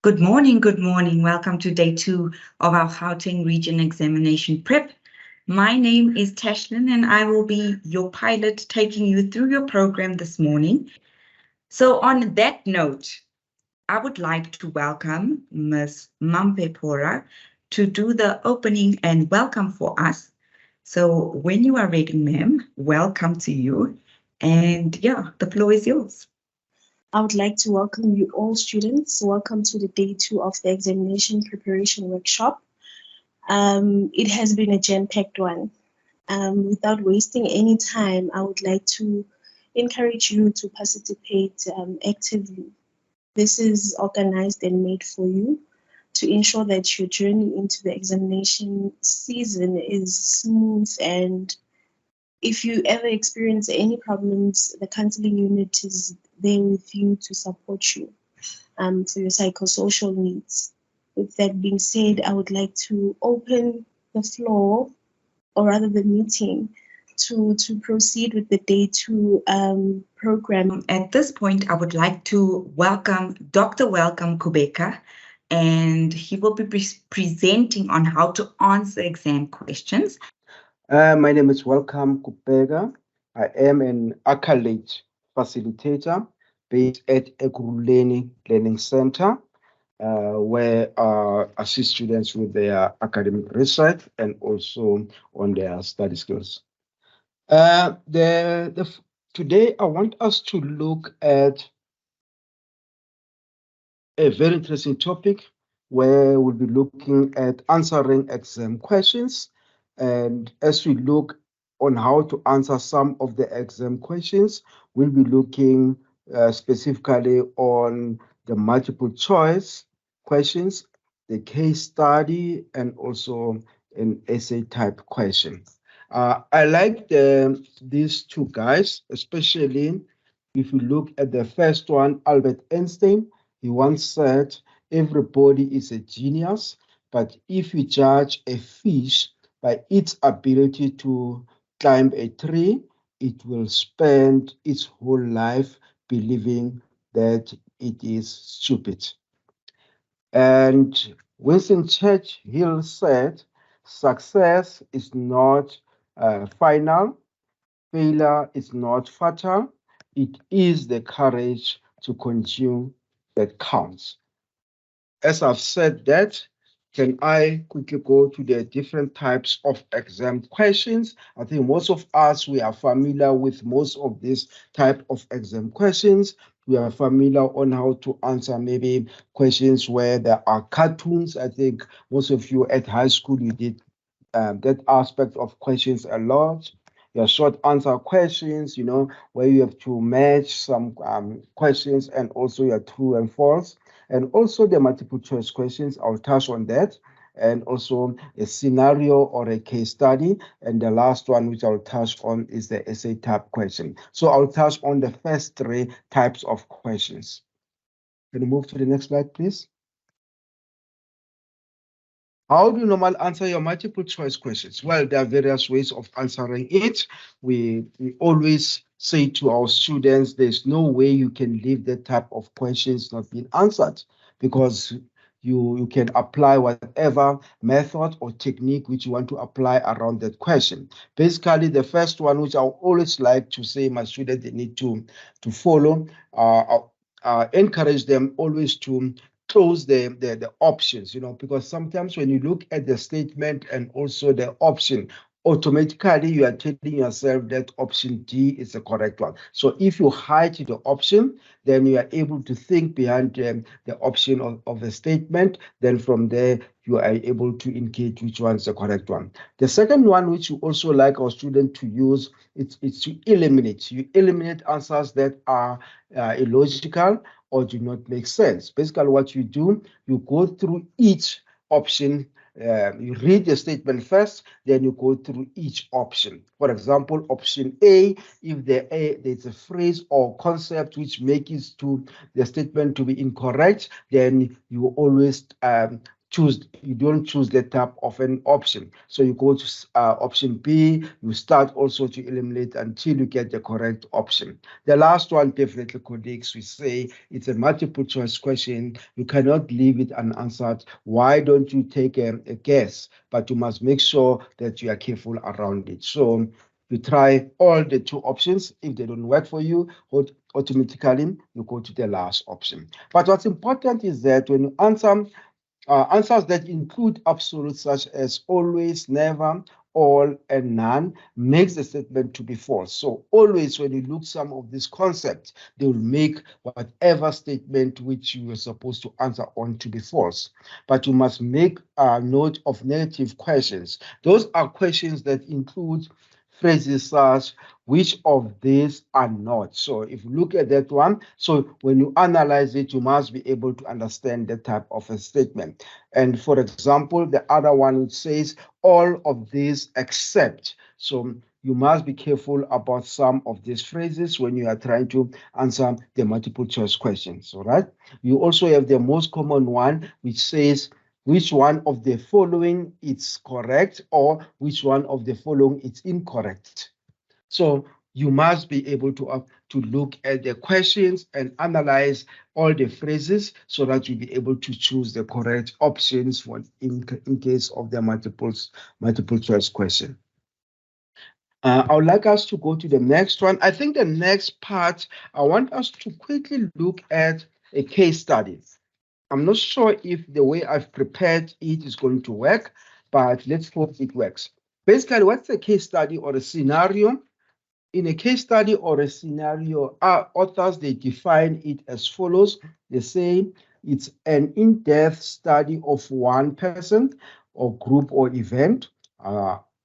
Good morning, good morning. Welcome to day 2 of our Gauteng region examination prep. My name is Tashlin and I will be your pilot taking you through your program this morning. So on that note, I would like to welcome Ms. Mampepora to do the opening and welcome for us. So when you are ready, ma'am, welcome to you. And yeah, the floor is yours. I would like to welcome you all students. Welcome to the day 2 of the examination preparation workshop. It has been a jam-packed one. Without wasting any time, I would like to encourage you to participate actively. This is organized and made for you to ensure that your journey into the examination season is smooth, and if you ever experience any problems, the counseling unit is there with you to support you for your psychosocial needs. With that being said, I would like to open the floor, or rather the meeting, to proceed with the day 2 program. At this point, I would like to welcome Dr. Welcome Kubeka, and he will be presenting on how to answer exam questions. My name is Welcome Kupega. I am an accolade facilitator based at Ekurhuleni Learning Center, where I assist students with their academic research and also on their study skills. Today, I want us to look at a very interesting topic where we'll be looking at answering exam questions. And as we look on how to answer some of the exam questions, we'll be looking specifically on the multiple choice questions, the case study, and also an essay type question. I like these two guys, especially if you look at the first one, Albert Einstein. He once said, everybody is a genius, but if you judge a fish by its ability to climb a tree, it will spend its whole life believing that it is stupid. And Winston Churchill said, success is not final, failure is not fatal, it is the courage to continue that counts. As I've said that, can I quickly go to the different types of exam questions? I think most of us, we are familiar with most of these type of exam questions. We are familiar on how to answer maybe questions where there are cartoons. I think most of you at high school, you did that aspect of questions a lot. Your short answer questions, where you have to match some questions and also your true and false. And also the multiple choice questions, I'll touch on that. And also a scenario or a case study. And the last one, which I'll touch on, is the essay type question. So I'll touch on the first 3 types of questions. Can you move to the next slide, please? How do you normally answer your multiple choice questions? Well, there are various ways of answering it. We always say to our students, there's no way you can leave that type of questions not being answered, because you can apply whatever method or technique which you want to apply around that question. Basically, the first one, which I always like to say my students they need to follow, encourage them always to close the options, because sometimes when you look at the statement and also the option, automatically you are telling yourself that option D is the correct one. So if you hide the option, then you are able to think behind the option of a statement. Then from there, you are able to indicate which one is the correct one. The second one, which you also like our student to use, it's to eliminate. You eliminate answers that are illogical or do not make sense. Basically, what you do, you go through each option. You read the statement first, then you go through each option. For example, option A, if there's a phrase or concept which makes the statement to be incorrect, then you always choose that type of an option. So you go to option B, you start also to eliminate until you get the correct option. The last one, definitely, colleagues, we say it's a multiple choice question. You cannot leave it unanswered. Why don't you take a guess? But you must make sure that you are careful around it. So you try all the two options. If they don't work for you, automatically you go to the last option. But what's important is that when you answer answers that include absolutes such as always, never, all, and none makes the statement to be false. So always, when you look some of these concepts, they will make whatever statement which you were supposed to answer on to be false. But you must make a note of negative questions. Those are questions that include phrases such which of these are not. So if you look at that one, so when you analyze it, you must be able to understand the type of a statement. And for example, the other one which says all of these except. So you must be careful about some of these phrases when you are trying to answer the multiple choice questions, all right? You also have the most common one which says which one of the following is correct or which one of the following is incorrect. So you must be able to look at the questions and analyze all the phrases so that you'll be able to choose the correct options for in case of the multiple choice question. I would like us to go to the next one. I think the next part, I want us to quickly look at a case study. I'm not sure if the way I've prepared it is going to work, but let's hope it works. Basically, what's a case study or a scenario? In a case study or a scenario, our authors, they define it as follows. They say it's an in-depth study of one person or group or event.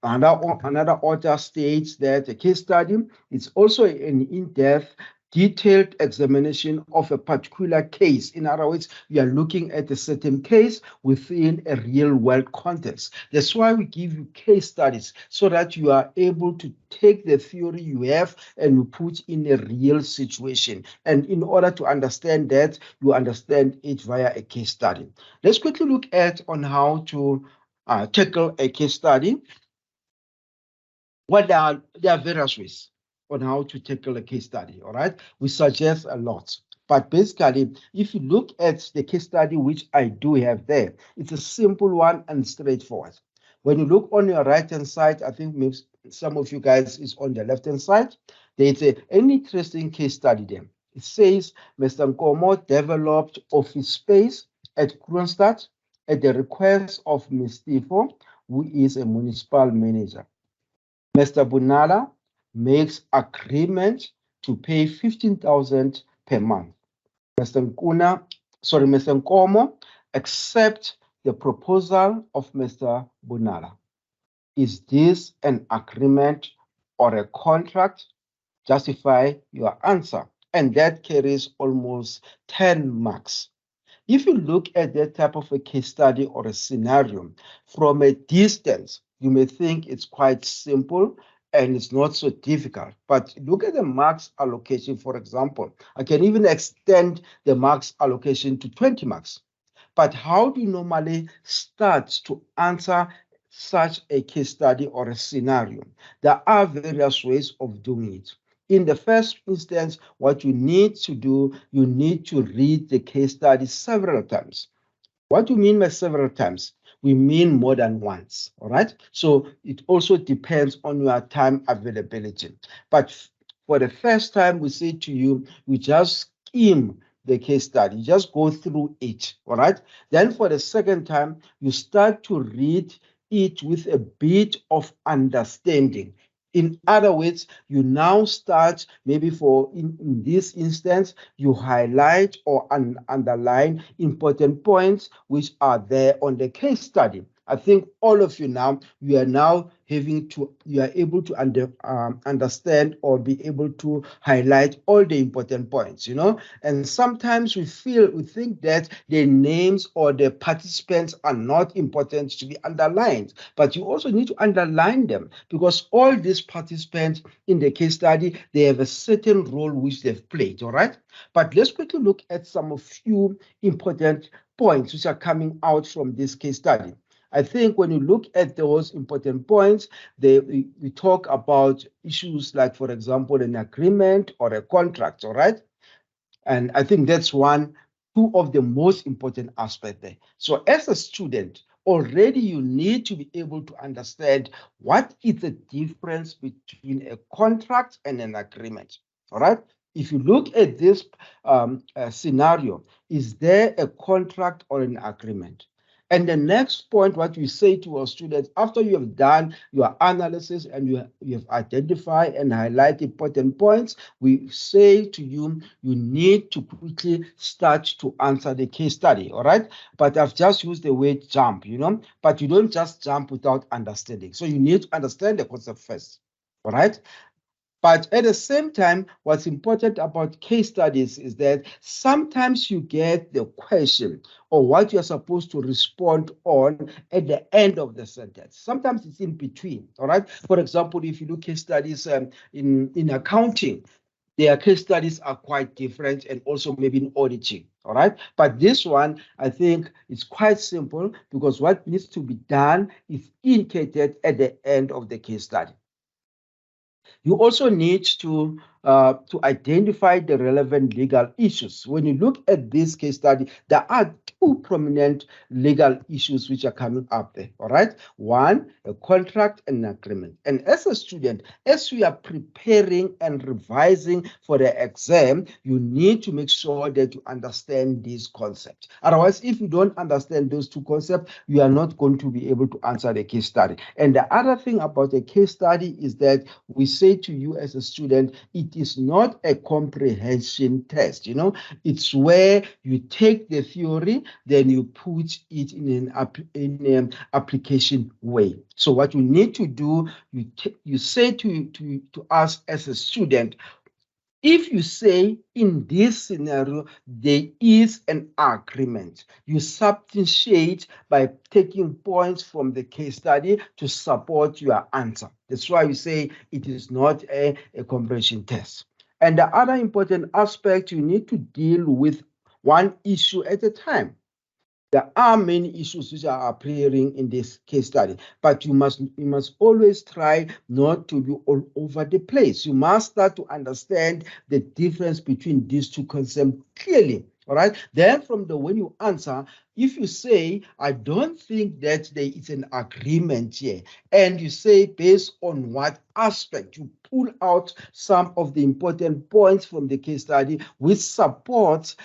Another author states that a case study is also an in-depth detailed examination of a particular case. In other words, we are looking at a certain case within a real world context. That's why we give you case studies so that you are able to take the theory you have and you put in a real situation. And in order to understand that, you understand it via a case study. Let's quickly look at on how to tackle a case study. Well, there are various ways on how to tackle a case study, all right? We suggest a lot. But basically, if you look at the case study, which I do have there, it's a simple one and straightforward. When you look on your right-hand side, I think maybe some of you guys is on the left-hand side, there's an interesting case study there. It says, Mr. Nkomo developed office space at Kroonstad at the request of Ms. Tifo, who is a municipal manager. Mr. Bunala makes agreement to pay 15,000 per month. Mr. Nkomo accepts the proposal of Mr. Bunala. Is this an agreement or a contract? Justify your answer. And that carries almost 10 marks. If you look at that type of a case study or a scenario from a distance, you may think it's quite simple and it's not so difficult. But look at the marks allocation, for example. I can even extend the marks allocation to 20 marks. But how do you normally start to answer such a case study or a scenario? There are various ways of doing it. In the first instance, what you need to do, you need to read the case study several times. What do you mean by several times? We mean more than once, all right? So it also depends on your time availability. But for the first time, we say to you, we just skim the case study, just go through it, all right? Then for the second time, you start to read it with a bit of understanding. In other words, you now start, maybe in this instance, you highlight or underline important points which are there on the case study. I think all of you now, you are now you are able to understand or be able to highlight all the important points, and sometimes we think that the names or the participants are not important to be underlined, but you also need to underline them, because all these participants in the case study, they have a certain role which they've played. All right, but let's quickly look at some of few important points which are coming out from this case study. I think when you look at those important points, we talk about issues like, for example, an agreement or a contract. All right, and I think that's two of the most important aspects there. So as a student, already you need to be able to understand what is the difference between a contract and an agreement. All right. If you look at this scenario, is there a contract or an agreement? And the next point, what we say to our students, after you have done your analysis and you have identified and highlighted important points, we say to you, you need to quickly start to answer the case study, all right? But I've just used the word jump, but you don't just jump without understanding. So you need to understand the concept first, all right? But at the same time, what's important about case studies is that sometimes you get the question or what you're supposed to respond on at the end of the sentence. Sometimes it's in between, all right? For example, if you look case studies in accounting, their case studies are quite different, and also maybe in auditing, all right? But this one, I think, is quite simple, because what needs to be done is indicated at the end of the case study. You also need to identify the relevant legal issues. When you look at this case study, there are two prominent legal issues which are coming up there, all right? One, a contract and an agreement. And as a student, as we are preparing and revising for the exam, you need to make sure that you understand these concepts. Otherwise, if you don't understand those two concepts, you are not going to be able to answer the case study. And the other thing about a case study is that we say to you as a student, it is not a comprehension test. It's where you take the theory, then you put it in an application way. So what you need to do, you say to us as a student, if you say in this scenario there is an agreement, you substantiate by taking points from the case study to support your answer. That's why we say it is not a comprehension test. And the other important aspect, you need to deal with one issue at a time. There are many issues which are appearing in this case study, but you must always try not to be all over the place. You must start to understand the difference between these two concepts clearly. All right. Then when you answer, if you say, I don't think that there is an agreement here, and you say based on what aspect, you pull out some of the important points from the case study which supports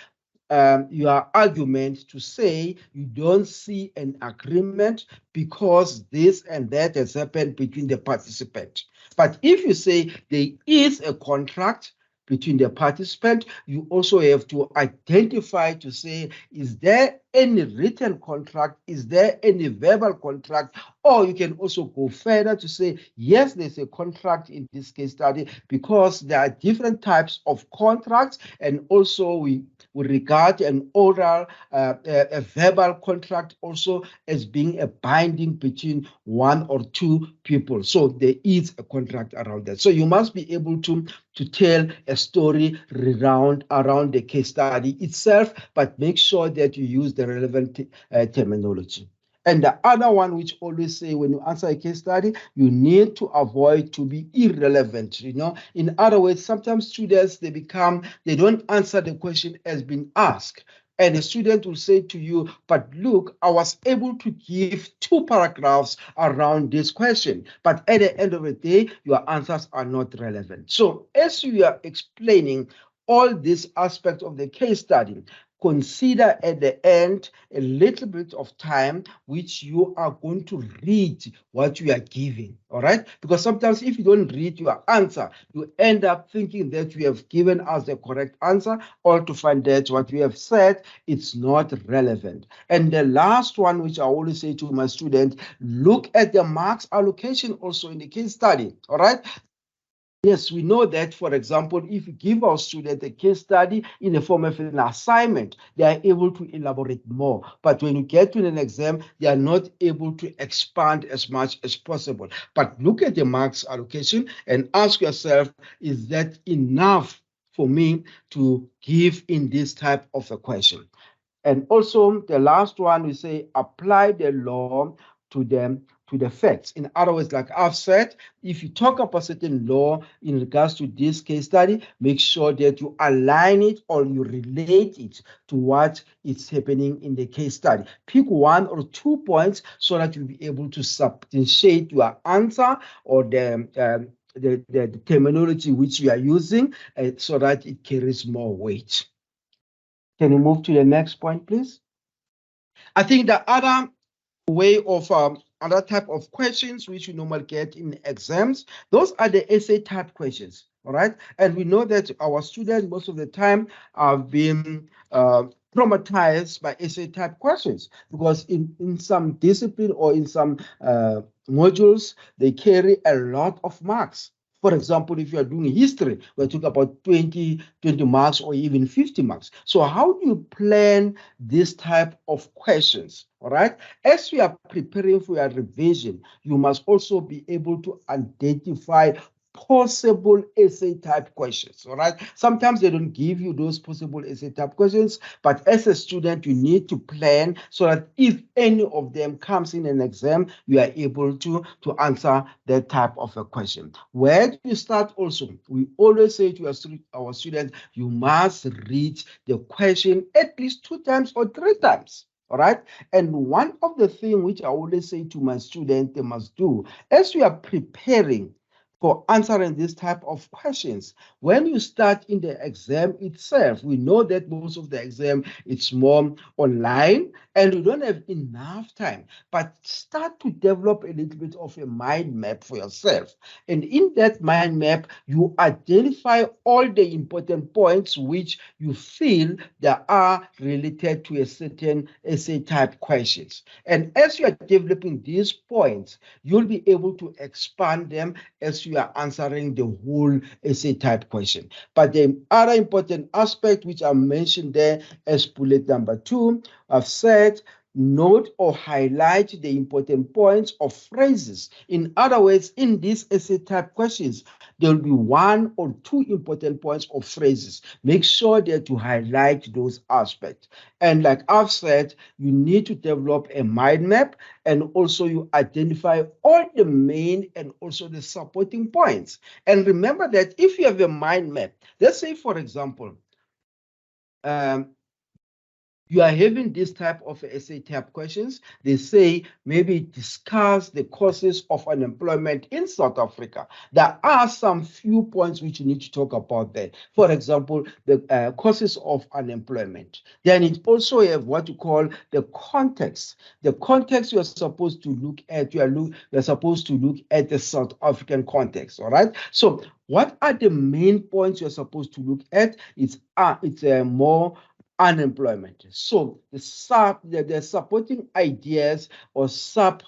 your argument to say you don't see an agreement because this and that has happened between the participants. But if you say there is a contract between the participant, you also have to identify to say, is there any written contract? Is there any verbal contract? Or you can also go further to say, yes, there's a contract in this case study, because there are different types of contracts, and also we regard an oral, a verbal contract also as being a binding between one or two people. So there is a contract around that. So you must be able to tell a story around the case study itself, but make sure that you use the relevant terminology. And the other one, which always say when you answer a case study, you need to avoid to be irrelevant. In other words, sometimes students, they don't answer the question as been asked. And a student will say to you, but look, I was able to give 2 paragraphs around this question, but at the end of the day, your answers are not relevant. So as you are explaining all these aspects of the case study, consider at the end a little bit of time which you are going to read what you are giving, all right? Because sometimes if you don't read your answer, you end up thinking that you have given us the correct answer, or to find that what we have said, it's not relevant. And the last one, which I always say to my students, look at the marks allocation also in the case study, all right? Yes, we know that, for example, if you give our students a case study in the form of an assignment, they are able to elaborate more. But when you get to an exam, they are not able to expand as much as possible. But look at the marks allocation and ask yourself, is that enough for me to give in this type of a question? And also the last one, we say apply the law to the facts. In other words, like I've said, if you talk about certain law in regards to this case study, make sure that you align it or you relate it to what is happening in the case study. Pick 1 or 2 points so that you'll be able to substantiate your answer or the terminology which you are using so that it carries more weight. Can you move to the next point, please? I think the other way of other type of questions which you normally get in exams, those are the essay type questions, all right? And we know that our students most of the time have been traumatized by essay type questions because in some discipline or in some modules, they carry a lot of marks. For example, if you are doing history, we're talking about 20 marks or even 50 marks. So how do you plan this type of questions? All right. As you are preparing for your revision, you must also be able to identify possible essay type questions. All right. Sometimes they don't give you those possible essay type questions, but as a student, you need to plan so that if any of them comes in an exam, you are able to answer that type of a question. Where do you start also? We always say to our students, you must read the question at least 2 times or 3 times. All right. And one of the things which I always say to my students they must do as you are preparing for answering this type of questions. When you start in the exam itself, we know that most of the exam it's more online and you don't have enough time, but start to develop a little bit of a mind map for yourself. And in that mind map, you identify all the important points which you feel that are related to a certain essay type questions. And as you are developing these points, you'll be able to expand them as you are answering the whole essay type question. But the other important aspect which I mentioned there as bullet number 2, I've said note or highlight the important points of phrases. In other words, in these essay type questions, there will be 1 or 2 important points of phrases. Make sure that you highlight those aspects. And like I've said, you need to develop a mind map and also you identify all the main and also the supporting points. And remember that if you have a mind map, let's say, for example, you are having this type of essay type questions. They say maybe discuss the causes of unemployment in South Africa. There are some few points which you need to talk about there. For example, the causes of unemployment. Then it also have what you call the context. The context you are supposed to look at, you are supposed to look at the South African context, all right? So what are the main points you're supposed to look at? It's more unemployment. So the supporting ideas or sub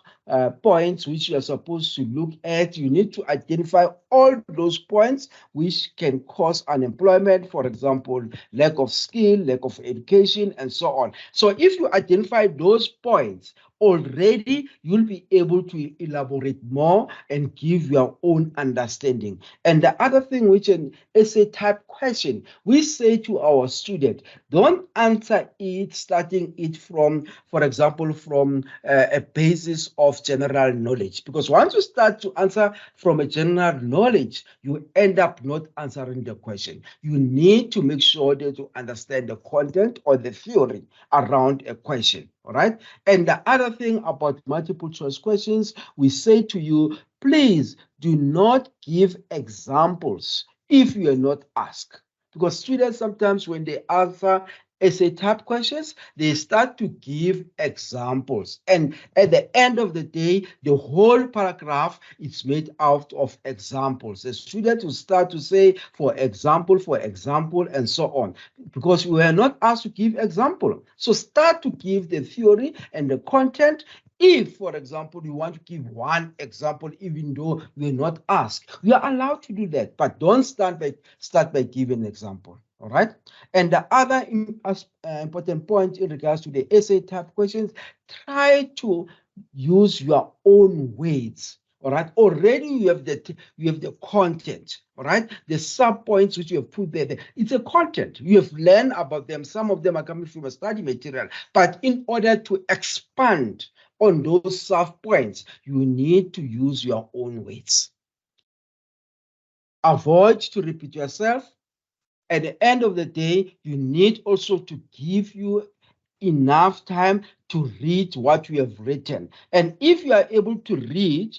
points which you are supposed to look at, you need to identify all those points which can cause unemployment, for example, lack of skill, lack of education, and so on. So if you identify those points, already you'll be able to elaborate more and give your own understanding. And the other thing which an essay type question, we say to our student, don't answer it starting it from, for example, from a basis of general knowledge. Because once you start to answer from a general knowledge, you end up not answering the question. You need to make sure that you understand the content or the theory around a question. All right. And the other thing about multiple choice questions, we say to you, please do not give examples if you are not asked. Because students sometimes when they answer essay type questions, they start to give examples. And at the end of the day, the whole paragraph is made out of examples. The student will start to say, for example, and so on. Because we were not asked to give example. So start to give the theory and the content. If, for example, you want to give one example, even though you're not asked, you are allowed to do that, but don't start by giving an example. All right. And the other important point in regards to the essay type questions, try to use your own words. All right. Already you have the content. All right. The sub points which you have put there, it's a content. You have learned about them. Some of them are coming from a study material. But in order to expand on those sub points, you need to use your own words. Avoid to repeat yourself. At the end of the day, you need also to give you enough time to read what you have written. And if you are able to read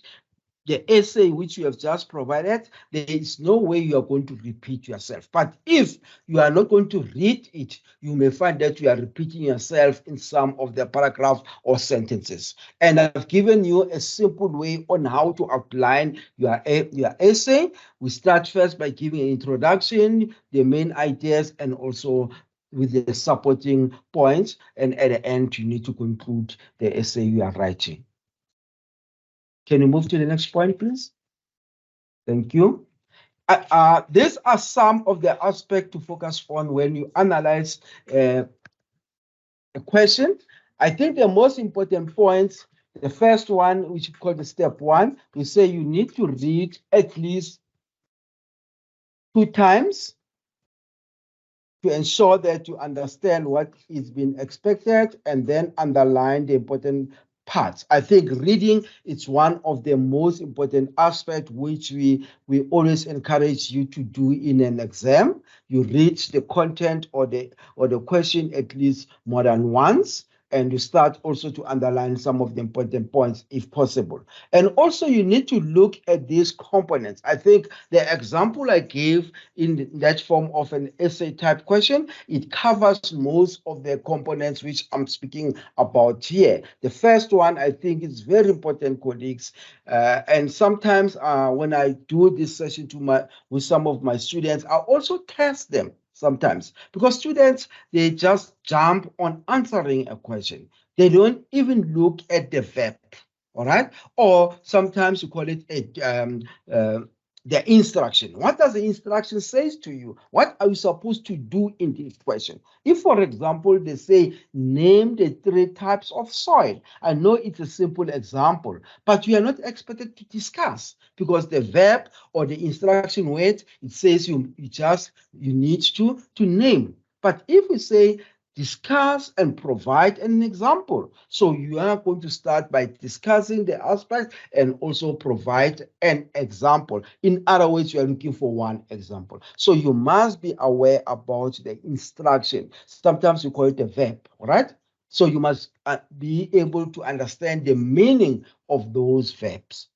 the essay which you have just provided, there is no way you are going to repeat yourself. But if you are not going to read it, you may find that you are repeating yourself in some of the paragraphs or sentences. And I've given you a simple way on how to outline your essay. We start first by giving an introduction, the main ideas, and also with the supporting points. And at the end, you need to conclude the essay you are writing. Can you move to the next point, please? Thank you. These are some of the aspects to focus on when you analyze a question. I think the most important points, the first one, which we call the step one, we say you need to read at least 2 times to ensure that you understand what is being expected and then underline the important parts. I think reading is one of the most important aspects which we always encourage you to do in an exam. You read the content or the question at least more than once, and you start also to underline some of the important points if possible. And also you need to look at these components. I think the example I gave in that form of an essay type question, it covers most of the components which I'm speaking about here. The first one, I think, is very important, colleagues. And sometimes when I do this session with some of my students, I also test them sometimes, because students, they just jump on answering a question. They don't even look at the verb, all right? Or sometimes you call it the instruction. What does the instruction say to you? What are you supposed to do in this question? If, for example, they say, name the 3 types of soil. I know it's a simple example, but you are not expected to discuss, because the verb or the instruction word, it says you need to name. But if we say, discuss and provide an example. So you are going to start by discussing the aspect and also provide an example. In other words, you are looking for one example. So you must be aware about the instruction. Sometimes you call it a verb, all right? So you must be able to understand the meaning of those verbs.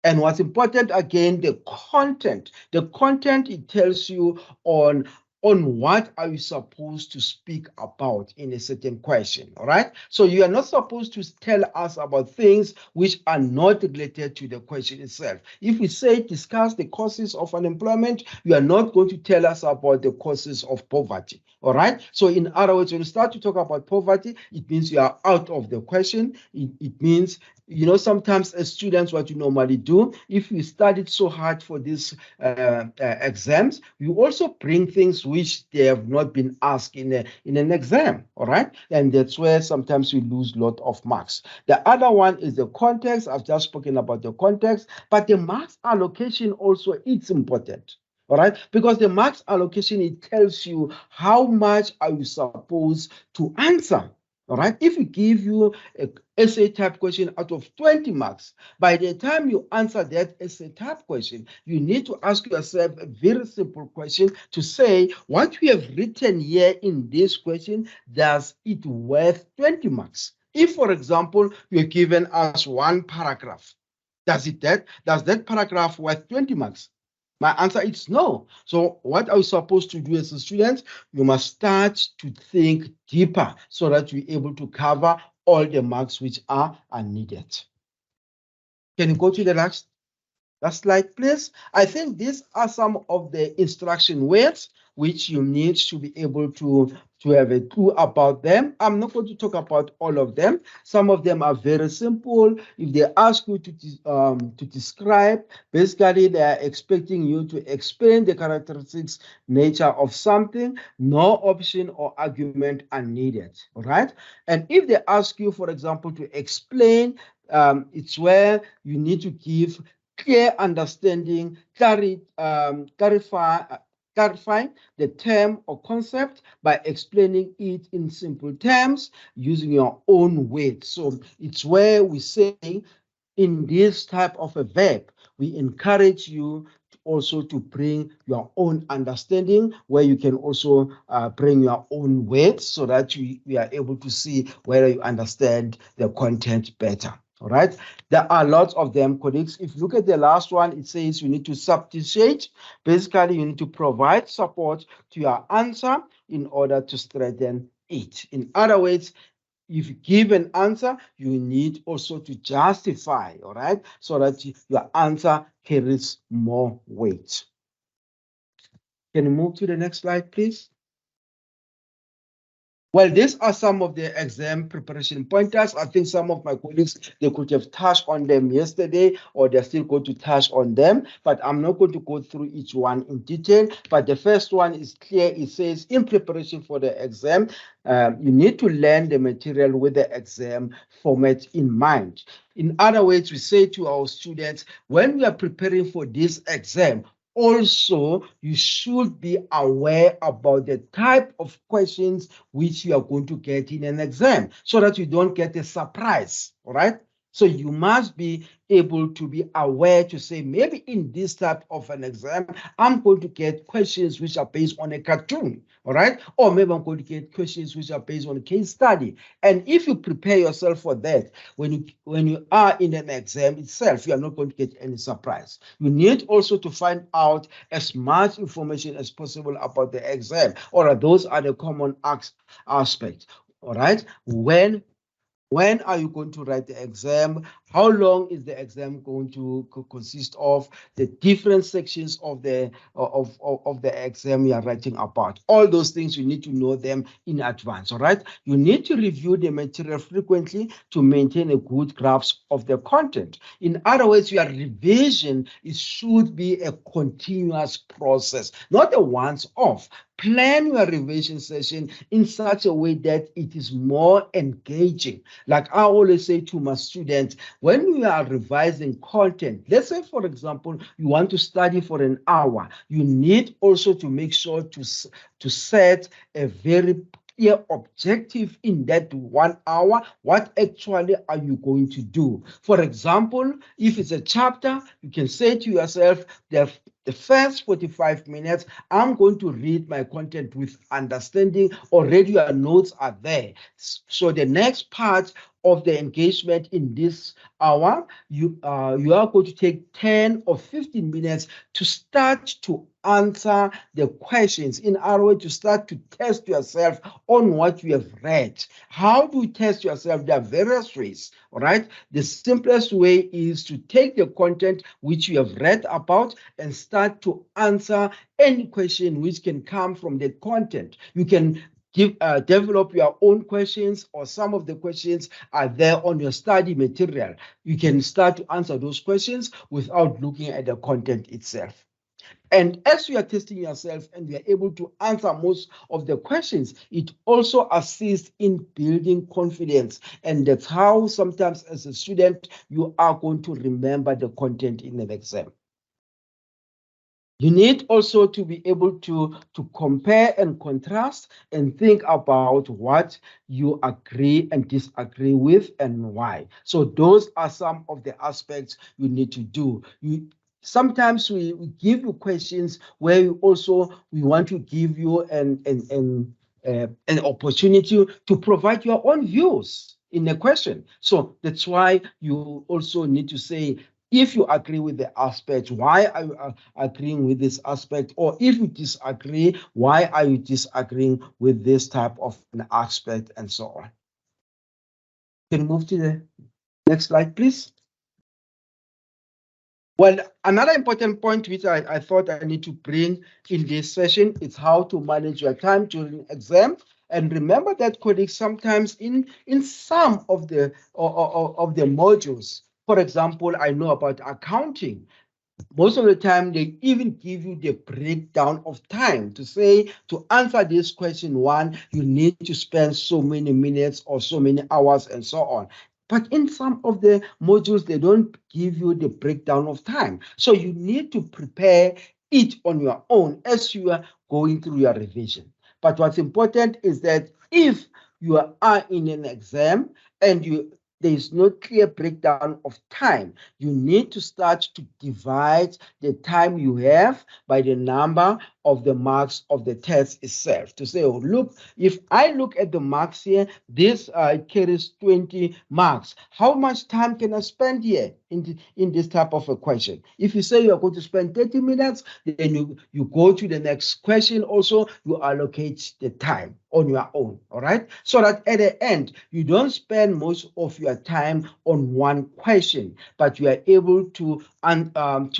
And what's important, again, the content. The content, it tells you on what are you supposed to speak about in a certain question, all right? So you are not supposed to tell us about things which are not related to the question itself. If we say discuss the causes of unemployment, you are not going to tell us about the causes of poverty, all right? So in other words, when you start to talk about poverty, it means you are out of the question. It means, you know, sometimes as students, what you normally do, if you studied so hard for these exams, you also bring things which they have not been asked in an exam, all right? And that's where sometimes we lose a lot of marks. The other one is the context. I've just spoken about the context, but the marks allocation also, it's important. All right, because the marks allocation, it tells you how much are you supposed to answer. All right, if we give you an essay type question out of 20 marks, by the time you answer that essay type question, you need to ask yourself a very simple question to say, what we have written here in this question, does it worth 20 marks? If, for example, you're given us one paragraph, does that paragraph worth 20 marks? My answer is no. So what are you supposed to do as a student? You must start to think deeper so that you're able to cover all the marks which are needed. Can you go to the last slide, please? I think these are some of the instruction words which you need to be able to have a clue about them. I'm not going to talk about all of them. Some of them are very simple. If they ask you to describe, basically they are expecting you to explain the characteristics, nature of something. No option or argument are needed. All right. And if they ask you, for example, to explain, it's where you need to give clear understanding, clarifying the term or concept by explaining it in simple terms using your own words. So it's where we say in this type of a verb, we encourage you also to bring your own understanding, where you can also bring your own words so that we are able to see whether you understand the content better. All right. There are lots of them, colleagues. If you look at the last one, it says you need to substantiate. Basically, you need to provide support to your answer in order to strengthen it. In other words, if you give an answer, you need also to justify, all right, so that your answer carries more weight. Can you move to the next slide, please? Well, these are some of the exam preparation pointers. I think some of my colleagues, they could have touched on them yesterday, or they're still going to touch on them, but I'm not going to go through each one in detail. But the first one is clear. It says, in preparation for the exam, you need to learn the material with the exam format in mind. In other words, we say to our students, when we are preparing for this exam, also, you should be aware about the type of questions which you are going to get in an exam so that you don't get a surprise, all right? So you must be able to be aware to say, maybe in this type of an exam, I'm going to get questions which are based on a cartoon, all right? Or maybe I'm going to get questions which are based on a case study. And if you prepare yourself for that, when you are in an exam itself, you are not going to get any surprise. You need also to find out as much information as possible about the exam, or those are the common aspects, all right? When are you going to write the exam? How long is the exam going to consist of? The different sections of the exam you are writing about. All those things, you need to know them in advance, all right? You need to review the material frequently to maintain a good grasp of the content. In other words, your revision should be a continuous process, not a once-off. Plan your revision session in such a way that it is more engaging. Like I always say to my students, when we are revising content, let's say, for example, you want to study for an hour, you need also to make sure to set a very clear objective in that 1 hour. What actually are you going to do? For example, if it's a chapter, you can say to yourself, the first 45 minutes, I'm going to read my content with understanding. Already your notes are there. So the next part of the engagement in this hour, you are going to take 10 or 15 minutes to start to answer the questions. In other words, to start to test yourself on what you have read. How do you test yourself? There are various ways, all right? The simplest way is to take the content which you have read about and start to answer any question which can come from the content. You can develop your own questions, or some of the questions are there on your study material. You can start to answer those questions without looking at the content itself. And as you are testing yourself and you are able to answer most of the questions, it also assists in building confidence. And that's how sometimes as a student, you are going to remember the content in an exam. You need also to be able to compare and contrast and think about what you agree and disagree with and why. So those are some of the aspects you need to do. Sometimes we give you questions where we want to give you an opportunity to provide your own views in a question. So that's why you also need to say, If you agree with the aspect, why are you agreeing with this aspect? Or if you disagree, why are you disagreeing with this type of an aspect, and so on? Can you move to the next slide, please? Well, another important point which I thought I need to bring in this session is how to manage your time during exam. And remember that, colleagues, sometimes in some of the modules, for example, I know about accounting. Most of the time, they even give you the breakdown of time to say, to answer this question one, you need to spend so many minutes or so many hours and so on. But in some of the modules, they don't give you the breakdown of time. So you need to prepare it on your own as you are going through your revision. But what's important is that if you are in an exam and there is no clear breakdown of time, you need to start to divide the time you have by the number of the marks of the test itself. To say, oh, look, if I look at the marks here, this carries 20 marks. How much time can I spend here in this type of a question? If you say you are going to spend 30 minutes, then you go to the next question also, you allocate the time on your own, all right? So that at the end, you don't spend most of your time on one question, but you are able to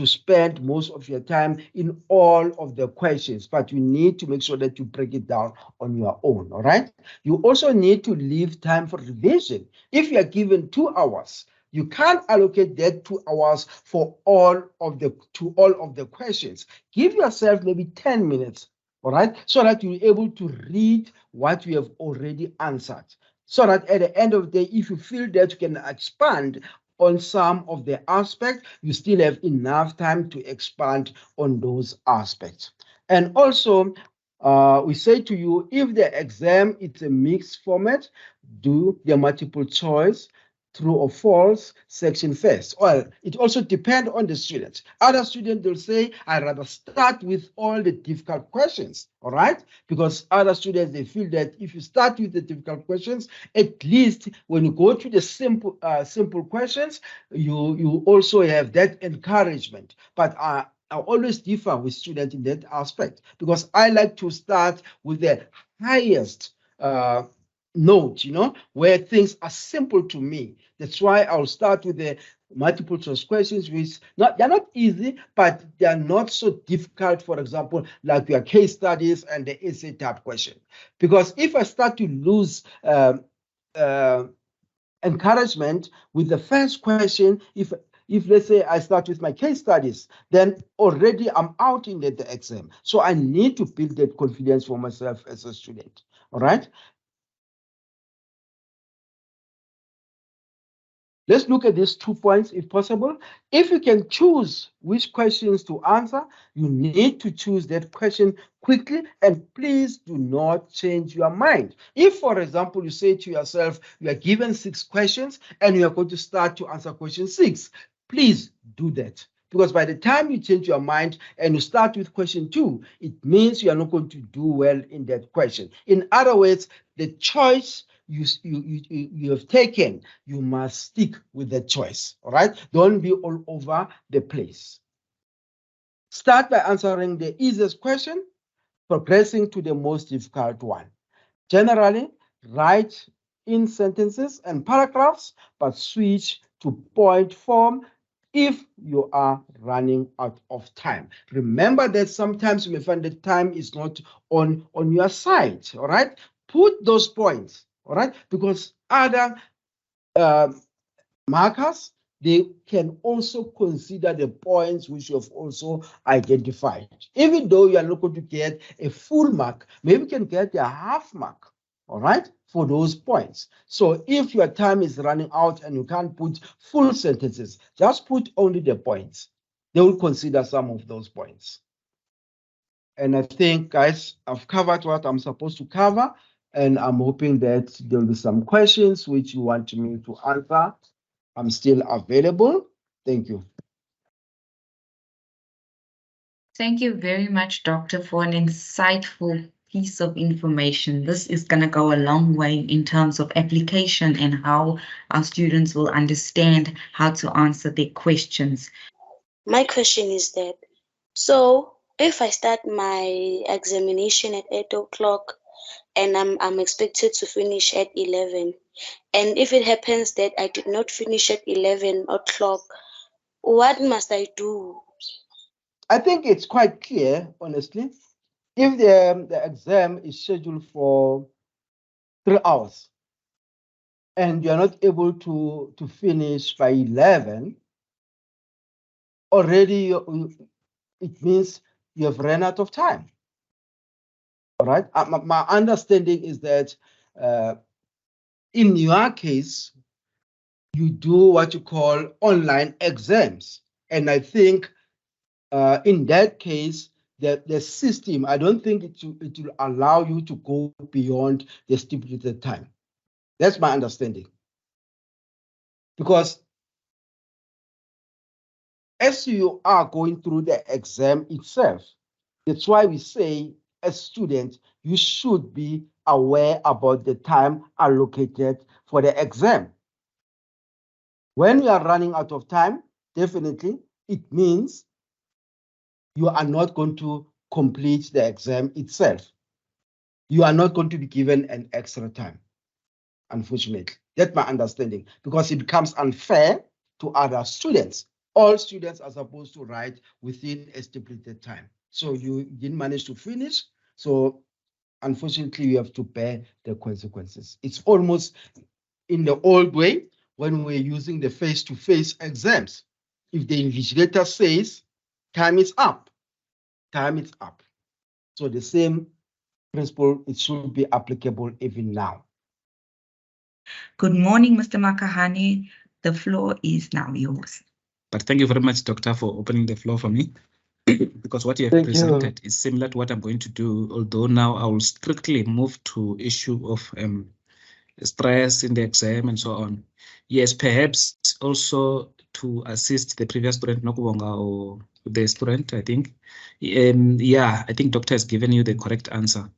spend most of your time in all of the questions. But you need to make sure that you break it down on your own, all right? You also need to leave time for revision. If you are given 2 hours, you can't allocate that 2 hours for all of the questions. Give yourself maybe 10 minutes, all right, so that you're able to read what you have already answered. So that at the end of the day, if you feel that you can expand on some of the aspects, you still have enough time to expand on those aspects. And also, we say to you, if the exam is a mixed format, do the multiple choice, true or false section first. Well, it also depends on the students. Other students will say, I'd rather start with all the difficult questions, all right? Because other students, they feel that if you start with the difficult questions, at least when you go to the simple questions, you also have that encouragement. But I always differ with students in that aspect, because I like to start with the highest note, where things are simple to me. That's why I'll start with the multiple choice questions, which they're not easy, but they're not so difficult, for example, like your case studies and the essay type question. Because if I start to lose encouragement with the first question, if let's say I start with my case studies, then already I'm out in the exam. So I need to build that confidence for myself as a student. All right. Let's look at these 2 points if possible. If you can choose which questions to answer, you need to choose that question quickly, and please do not change your mind. If, for example, you say to yourself, you are given 6 questions and you are going to start to answer question 6, please do that. Because by the time you change your mind and you start with question 2, it means you are not going to do well in that question. In other words, the choice you have taken, you must stick with the choice, all right? Don't be all over the place. Start by answering the easiest question, progressing to the most difficult one. Generally, write in sentences and paragraphs, but switch to point form if you are running out of time. Remember that sometimes you may find that time is not on your side, all right? Put those points, all right? Because other markers, they can also consider the points which you have also identified. Even though you are not going to get a full mark, maybe you can get a half mark, all right, for those points. So if your time is running out and you can't put full sentences, just put only the points. They will consider some of those points. And I think, guys, I've covered what I'm supposed to cover, and I'm hoping that there will be some questions which you want me to answer. I'm still available. Thank you. Thank you very much, Doctor, for an insightful piece of information. This is going to go a long way in terms of application and how our students will understand how to answer their questions. My question is that, so if I start my examination at 8 o'clock and I'm expected to finish at 11, and if it happens that I did not finish at 11 o'clock, what must I do? I think it's quite clear, honestly. If the exam is scheduled for 3 hours and you're not able to finish by 11, already it means you have run out of time. All right. My understanding is that in your case, you do what you call online exams. And I think in that case, the system, I don't think it will allow you to go beyond the stipulated time. That's my understanding. Because as you are going through the exam itself, that's why we say, as students, you should be aware about the time allocated for the exam. When you are running out of time, definitely, it means you are not going to complete the exam itself. You are not going to be given an extra time, unfortunately. That's my understanding, because it becomes unfair to other students. All students are supposed to write within a stipulated time. So you didn't manage to finish. So unfortunately, you have to bear the consequences. It's almost in the old way when we're using the face-to-face exams. If the invigilator says time is up, time is up. So the same principle, it should be applicable even now. Good morning, Mr. Makahane. The floor is now yours. But thank you very much, Doctor, for opening the floor for me. Because what you have presented is similar to what I'm going to do, although now I will strictly move to issue of stress in the exam and so on. Yes, perhaps also to assist the previous student, Nokubonga, or the student, I think. Yeah, I think Doctor has given you the correct answer.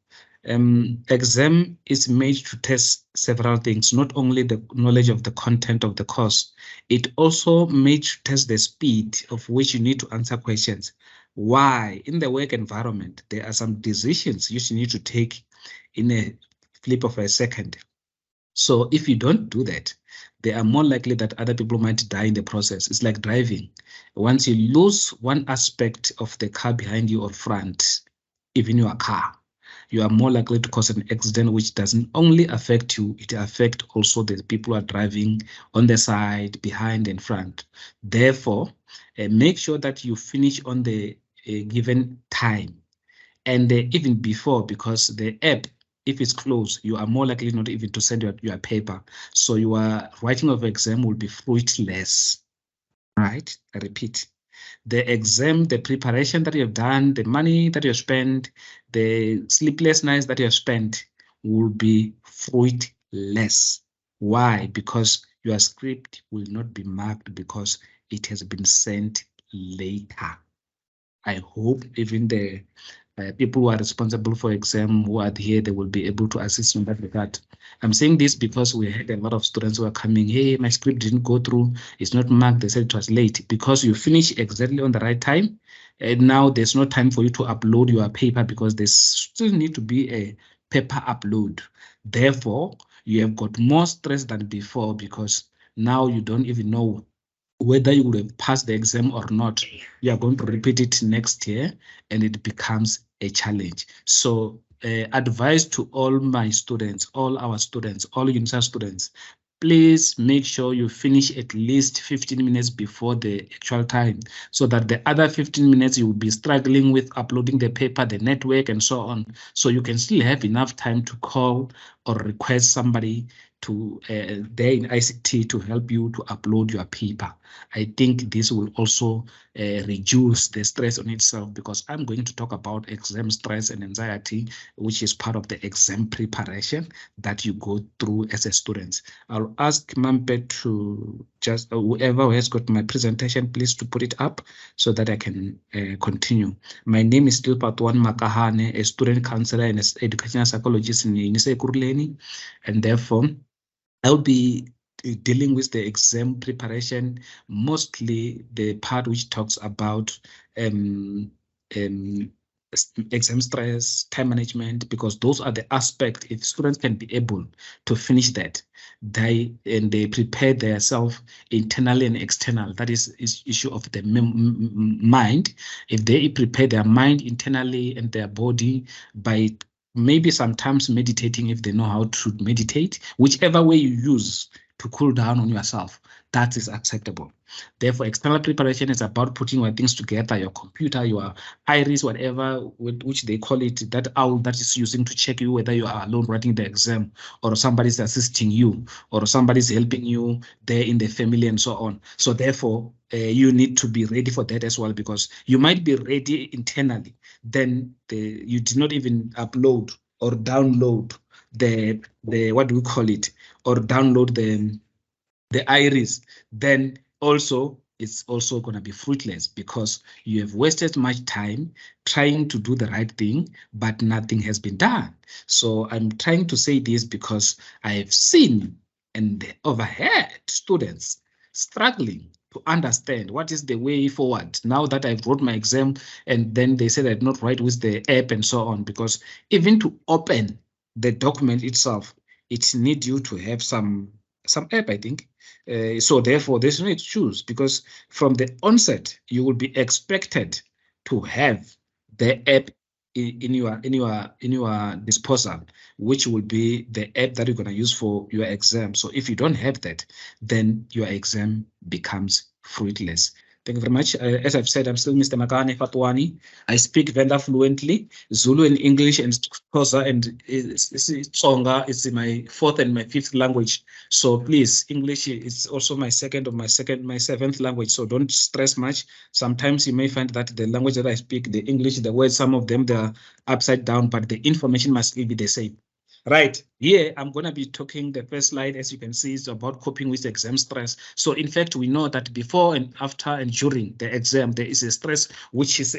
Exam is made to test several things, not only the knowledge of the content of the course, it also made to test the speed of which you need to answer questions. Why? In the work environment, there are some decisions you need to take in a flip of a second. So if you don't do that, they are more likely that other people might die in the process. It's like driving. Once you lose one aspect of the car behind you or front, even your car, you are more likely to cause an accident, which doesn't only affect you, it affects also the people who are driving on the side, behind and front. Therefore, make sure that you finish on the given time and even before, because the app, if it's closed, you are more likely not even to send your paper. So your writing of exam will be fruitless, right? I repeat. The exam, the preparation that you have done, the money that you have spent, the sleepless nights that you have spent will be fruitless. Why? Because your script will not be marked because it has been sent later. I hope even the people who are responsible for exam who are here, they will be able to assist in that regard. I'm saying this because we had a lot of students who are coming, hey, my script didn't go through, it's not marked, they said it was late. Because you finish exactly on the right time, and now there's no time for you to upload your paper because there still need to be a paper upload. Therefore, you have got more stress than before because now you don't even know whether you would have passed the exam or not. You are going to repeat it next year and it becomes a challenge. So advice to all my students, all our students, all UNISA students, please make sure you finish at least 15 minutes before the actual time, so that the other 15 minutes you will be struggling with uploading the paper, the network, and so on. So you can still have enough time to call or request somebody to there in ICT to help you to upload your paper. I think this will also reduce the stress on itself, because I'm going to talk about exam stress and anxiety, which is part of the exam preparation that you go through as a student. I'll ask Mampe to just, whoever has got my presentation, please to put it up so that I can continue. My name is still Patwan Makahane, a student counselor and educational psychologist in Unise Kurleni, and therefore I'll be dealing with the exam preparation, mostly the part which talks about exam stress, time management, because those are the aspects. If students can be able to finish that, they prepare themselves internally and external. That is issue of the mind. If they prepare their mind internally and their body by maybe sometimes meditating, if they know how to meditate, whichever way you use to cool down on yourself, that is acceptable. Therefore, external preparation is about putting your things together, your computer, your iris, whatever, which they call it, that owl that is using to check you whether you are alone writing the exam, or somebody's assisting you, or somebody's helping you there in the family and so on. So therefore, you need to be ready for that as well, because you might be ready internally, then you did not even upload or download the what do we call it, or download the iris, then also it's also going to be fruitless, because you have wasted much time trying to do the right thing, but nothing has been done. So I'm trying to say this because I have seen and overheard students struggling to understand what is the way forward now that I've wrote my exam, and then they said I did not write with the app and so on, because even to open the document itself, it needs you to have some app, I think. So therefore, there's no excuse, because from the onset, you will be expected to have the app in your disposal, which will be the app that you're going to use for your exam. So if you don't have that, then your exam becomes fruitless. Thank you very much. As I've said, I'm still Mr. Makane Fatwani. I speak Venda fluently, Zulu and English and Xhosa, and Tsonga is my fourth and my fifth language. So please, English is also my seventh language. So don't stress much. Sometimes you may find that the language that I speak, the English, the words, some of them, they're upside down, but the information must still be the same. Right, here I'm going to be talking, the first slide, as you can see, is about coping with exam stress. So in fact, we know that before and after and during the exam, there is a stress which is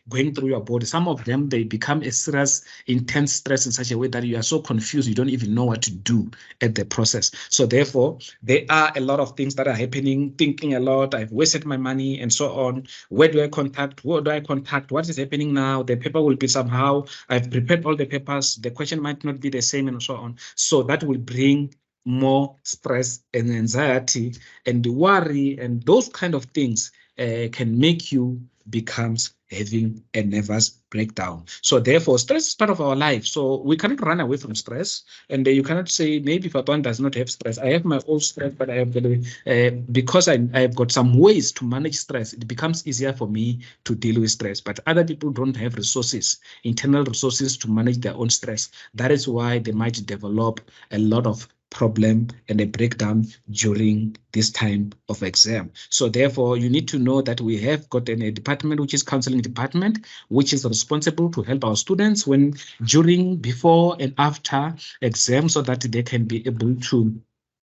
going through your body. Some of them, they become a serious, intense stress in such a way that you are so confused, you don't even know what to do at the process. So therefore, there are a lot of things that are happening, thinking a lot, I've wasted my money and so on. Where do I contact? What do I contact? What is happening now? The paper will be somehow, I've prepared all the papers, the question might not be the same and so on. So that will bring more stress and anxiety and worry, and those kind of things can make you becomes having a nervous breakdown. So therefore, stress is part of our life. So we cannot run away from stress. And you cannot say, maybe Fatwan does not have stress. I have my own stress, but I have because I have got some ways to manage stress, it becomes easier for me to deal with stress. But other people don't have resources, internal resources to manage their own stress. That is why they might develop a lot of problem and a breakdown during this time of exam. So therefore, you need to know that we have got a department, which is counseling department, which is responsible to help our students when during, before and after exam, so that they can be able to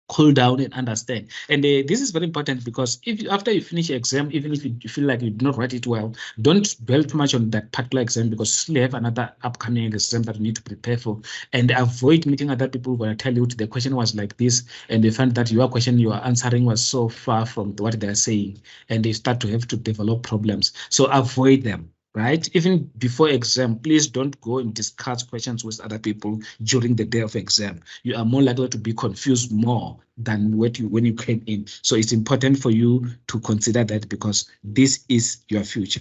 cool down and understand. And this is very important, because if after you finish your exam, even if you feel like you did not write it well, don't dwell too much on that particular exam, because you still have another upcoming exam that you need to prepare for. And avoid meeting other people who will tell you the question was like this, and they find that your question you are answering was so far from what they are saying, and they start to have to develop problems. So avoid them. Right? Even before exam, please don't go and discuss questions with other people during the day of exam. You are more likely to be confused more than when you came in. So it's important for you to consider that, because this is your future.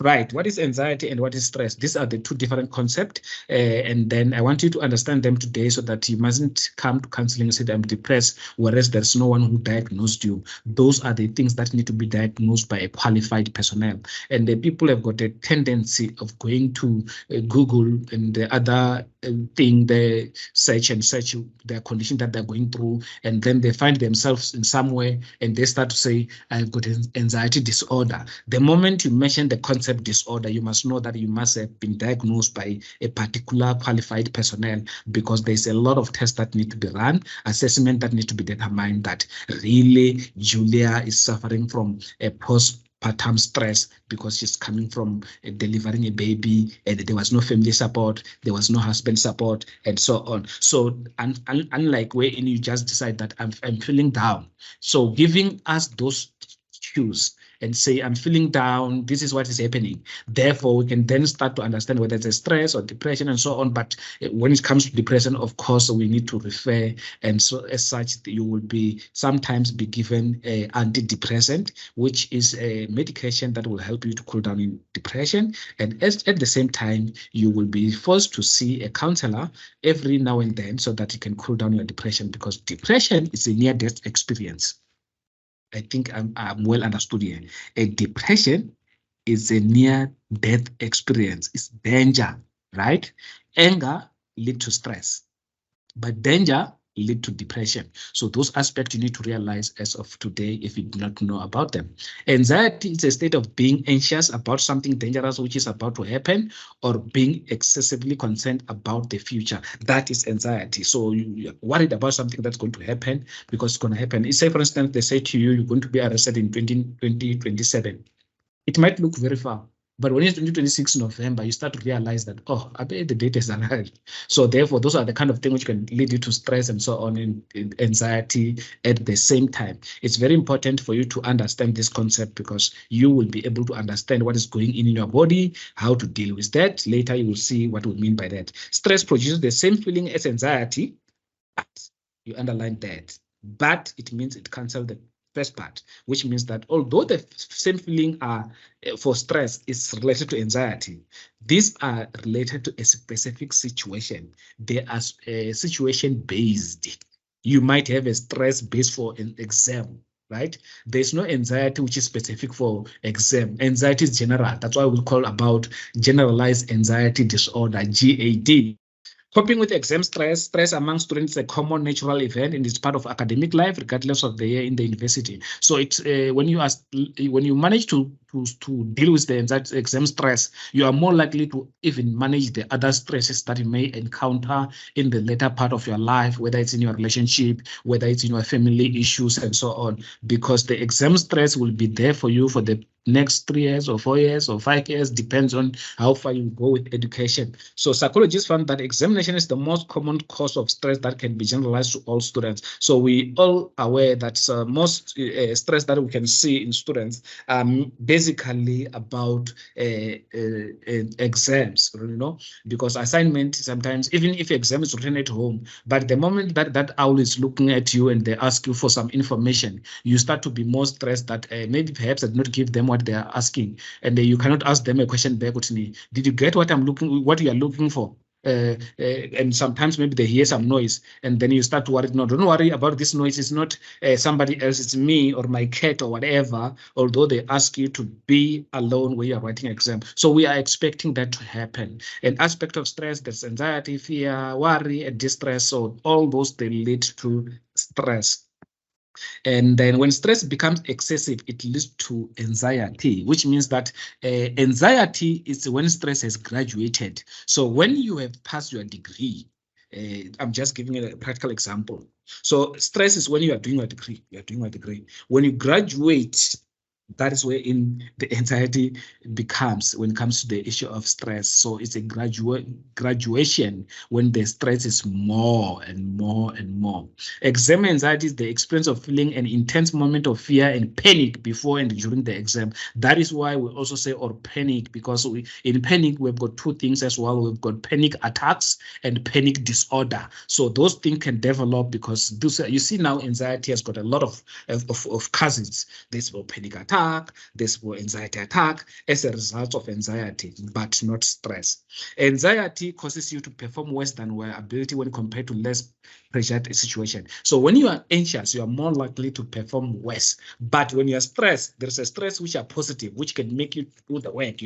Right, what is anxiety and what is stress? These are the two different concepts, and then I want you to understand them today, so that you mustn't come to counseling and say I'm depressed, whereas there's no one who diagnosed you. Those are the things that need to be diagnosed by a qualified personnel. And the people have got a tendency of going to Google and the other thing, they search their condition that they're going through, and then they find themselves in somewhere and they start to say, I've got an anxiety disorder. The moment you mention the concept disorder, you must know that you must have been diagnosed by a particular qualified personnel, because there's a lot of tests that need to be run, assessment that need to be determined that really Julia is suffering from a postpartum stress because she's coming from delivering a baby and there was no family support, there was no husband support, and so on. So unlike wherein you just decide that I'm feeling down. So giving us those cues and say, I'm feeling down, this is what is happening. Therefore, we can then start to understand whether it's a stress or depression and so on. But when it comes to depression, of course, we need to refer. And so as such, you will sometimes be given an antidepressant, which is a medication that will help you to cool down in depression. And at the same time, you will be forced to see a counselor every now and then so that you can cool down your depression, because depression is a near-death experience. I think I'm well understood here. A depression is a near-death experience. It's danger, right? Anger leads to stress, but danger lead to depression. So those aspects you need to realize as of today if you do not know about them. Anxiety is a state of being anxious about something dangerous which is about to happen, or being excessively concerned about the future. That is anxiety. So you're worried about something that's going to happen because it's going to happen. Say, for instance, they say to you, you're going to be arrested in 2027. It might look very far, but when it's 2026 November, you start to realize that, oh, I bet the date is arrived. So therefore, those are the kind of things which can lead you to stress and so on, and anxiety at the same time. It's very important for you to understand this concept, because you will be able to understand what is going on in your body, how to deal with that. Later, you will see what we mean by that. Stress produces the same feeling as anxiety, but you underline that. But it means it cancels the first part, which means that although the same feeling for stress is related to anxiety, these are related to a specific situation. They are situation based. You might have a stress based for an exam, right? There's no anxiety which is specific for exam. Anxiety is general. That's why we call about generalized anxiety disorder, GAD. Coping with exam stress. Stress among students is a common natural event and it's part of academic life, regardless of the year in the university. So it's when you manage to deal with the anxiety exam stress, you are more likely to even manage the other stresses that you may encounter in the later part of your life, whether it's in your relationship, whether it's in your family issues, and so on, because the exam stress will be there for you for the next 3 years or 4 years or 5 years, depends on how far you go with education. So psychologists found that examination is the most common cause of stress that can be generalized to all students. So we all aware that most stress that we can see in students are basically about exams, you know, because assignment sometimes, even if exam is written at home, but the moment that owl is looking at you and they ask you for some information, you start to be more stressed that maybe perhaps I did not give them what they are asking, and you cannot ask them a question back with me. Did you get what you are looking for? And sometimes maybe they hear some noise, and then you start to worry. No, don't worry about this noise. It's not somebody else. It's me or my cat or whatever. Although they ask you to be alone when you are writing an exam, so we are expecting that to happen. An aspect of stress, there's anxiety, fear, worry, and distress. So all those, they lead to stress. And then when stress becomes excessive, it leads to anxiety, which means that anxiety is when stress has graduated. So when you have passed your degree, I'm just giving a practical example. So stress is when you are doing your degree. When you graduate, that is where in the anxiety becomes when it comes to the issue of stress. So it's a graduation when the stress is more and more and more. Exam anxiety is the experience of feeling an intense moment of fear and panic before and during the exam. That is why we also say or panic, because in panic we've got two things as well. We've got panic attacks and panic disorder. So those things can develop because those, you see now anxiety has got a lot of cousins. This for panic attack, this for anxiety attack as a result of anxiety, but not stress. Anxiety causes you to perform worse than your ability when compared to less pressured situation. So when you are anxious, you are more likely to perform worse. But when you are stressed, there's a stress which are positive, which can make you do the work,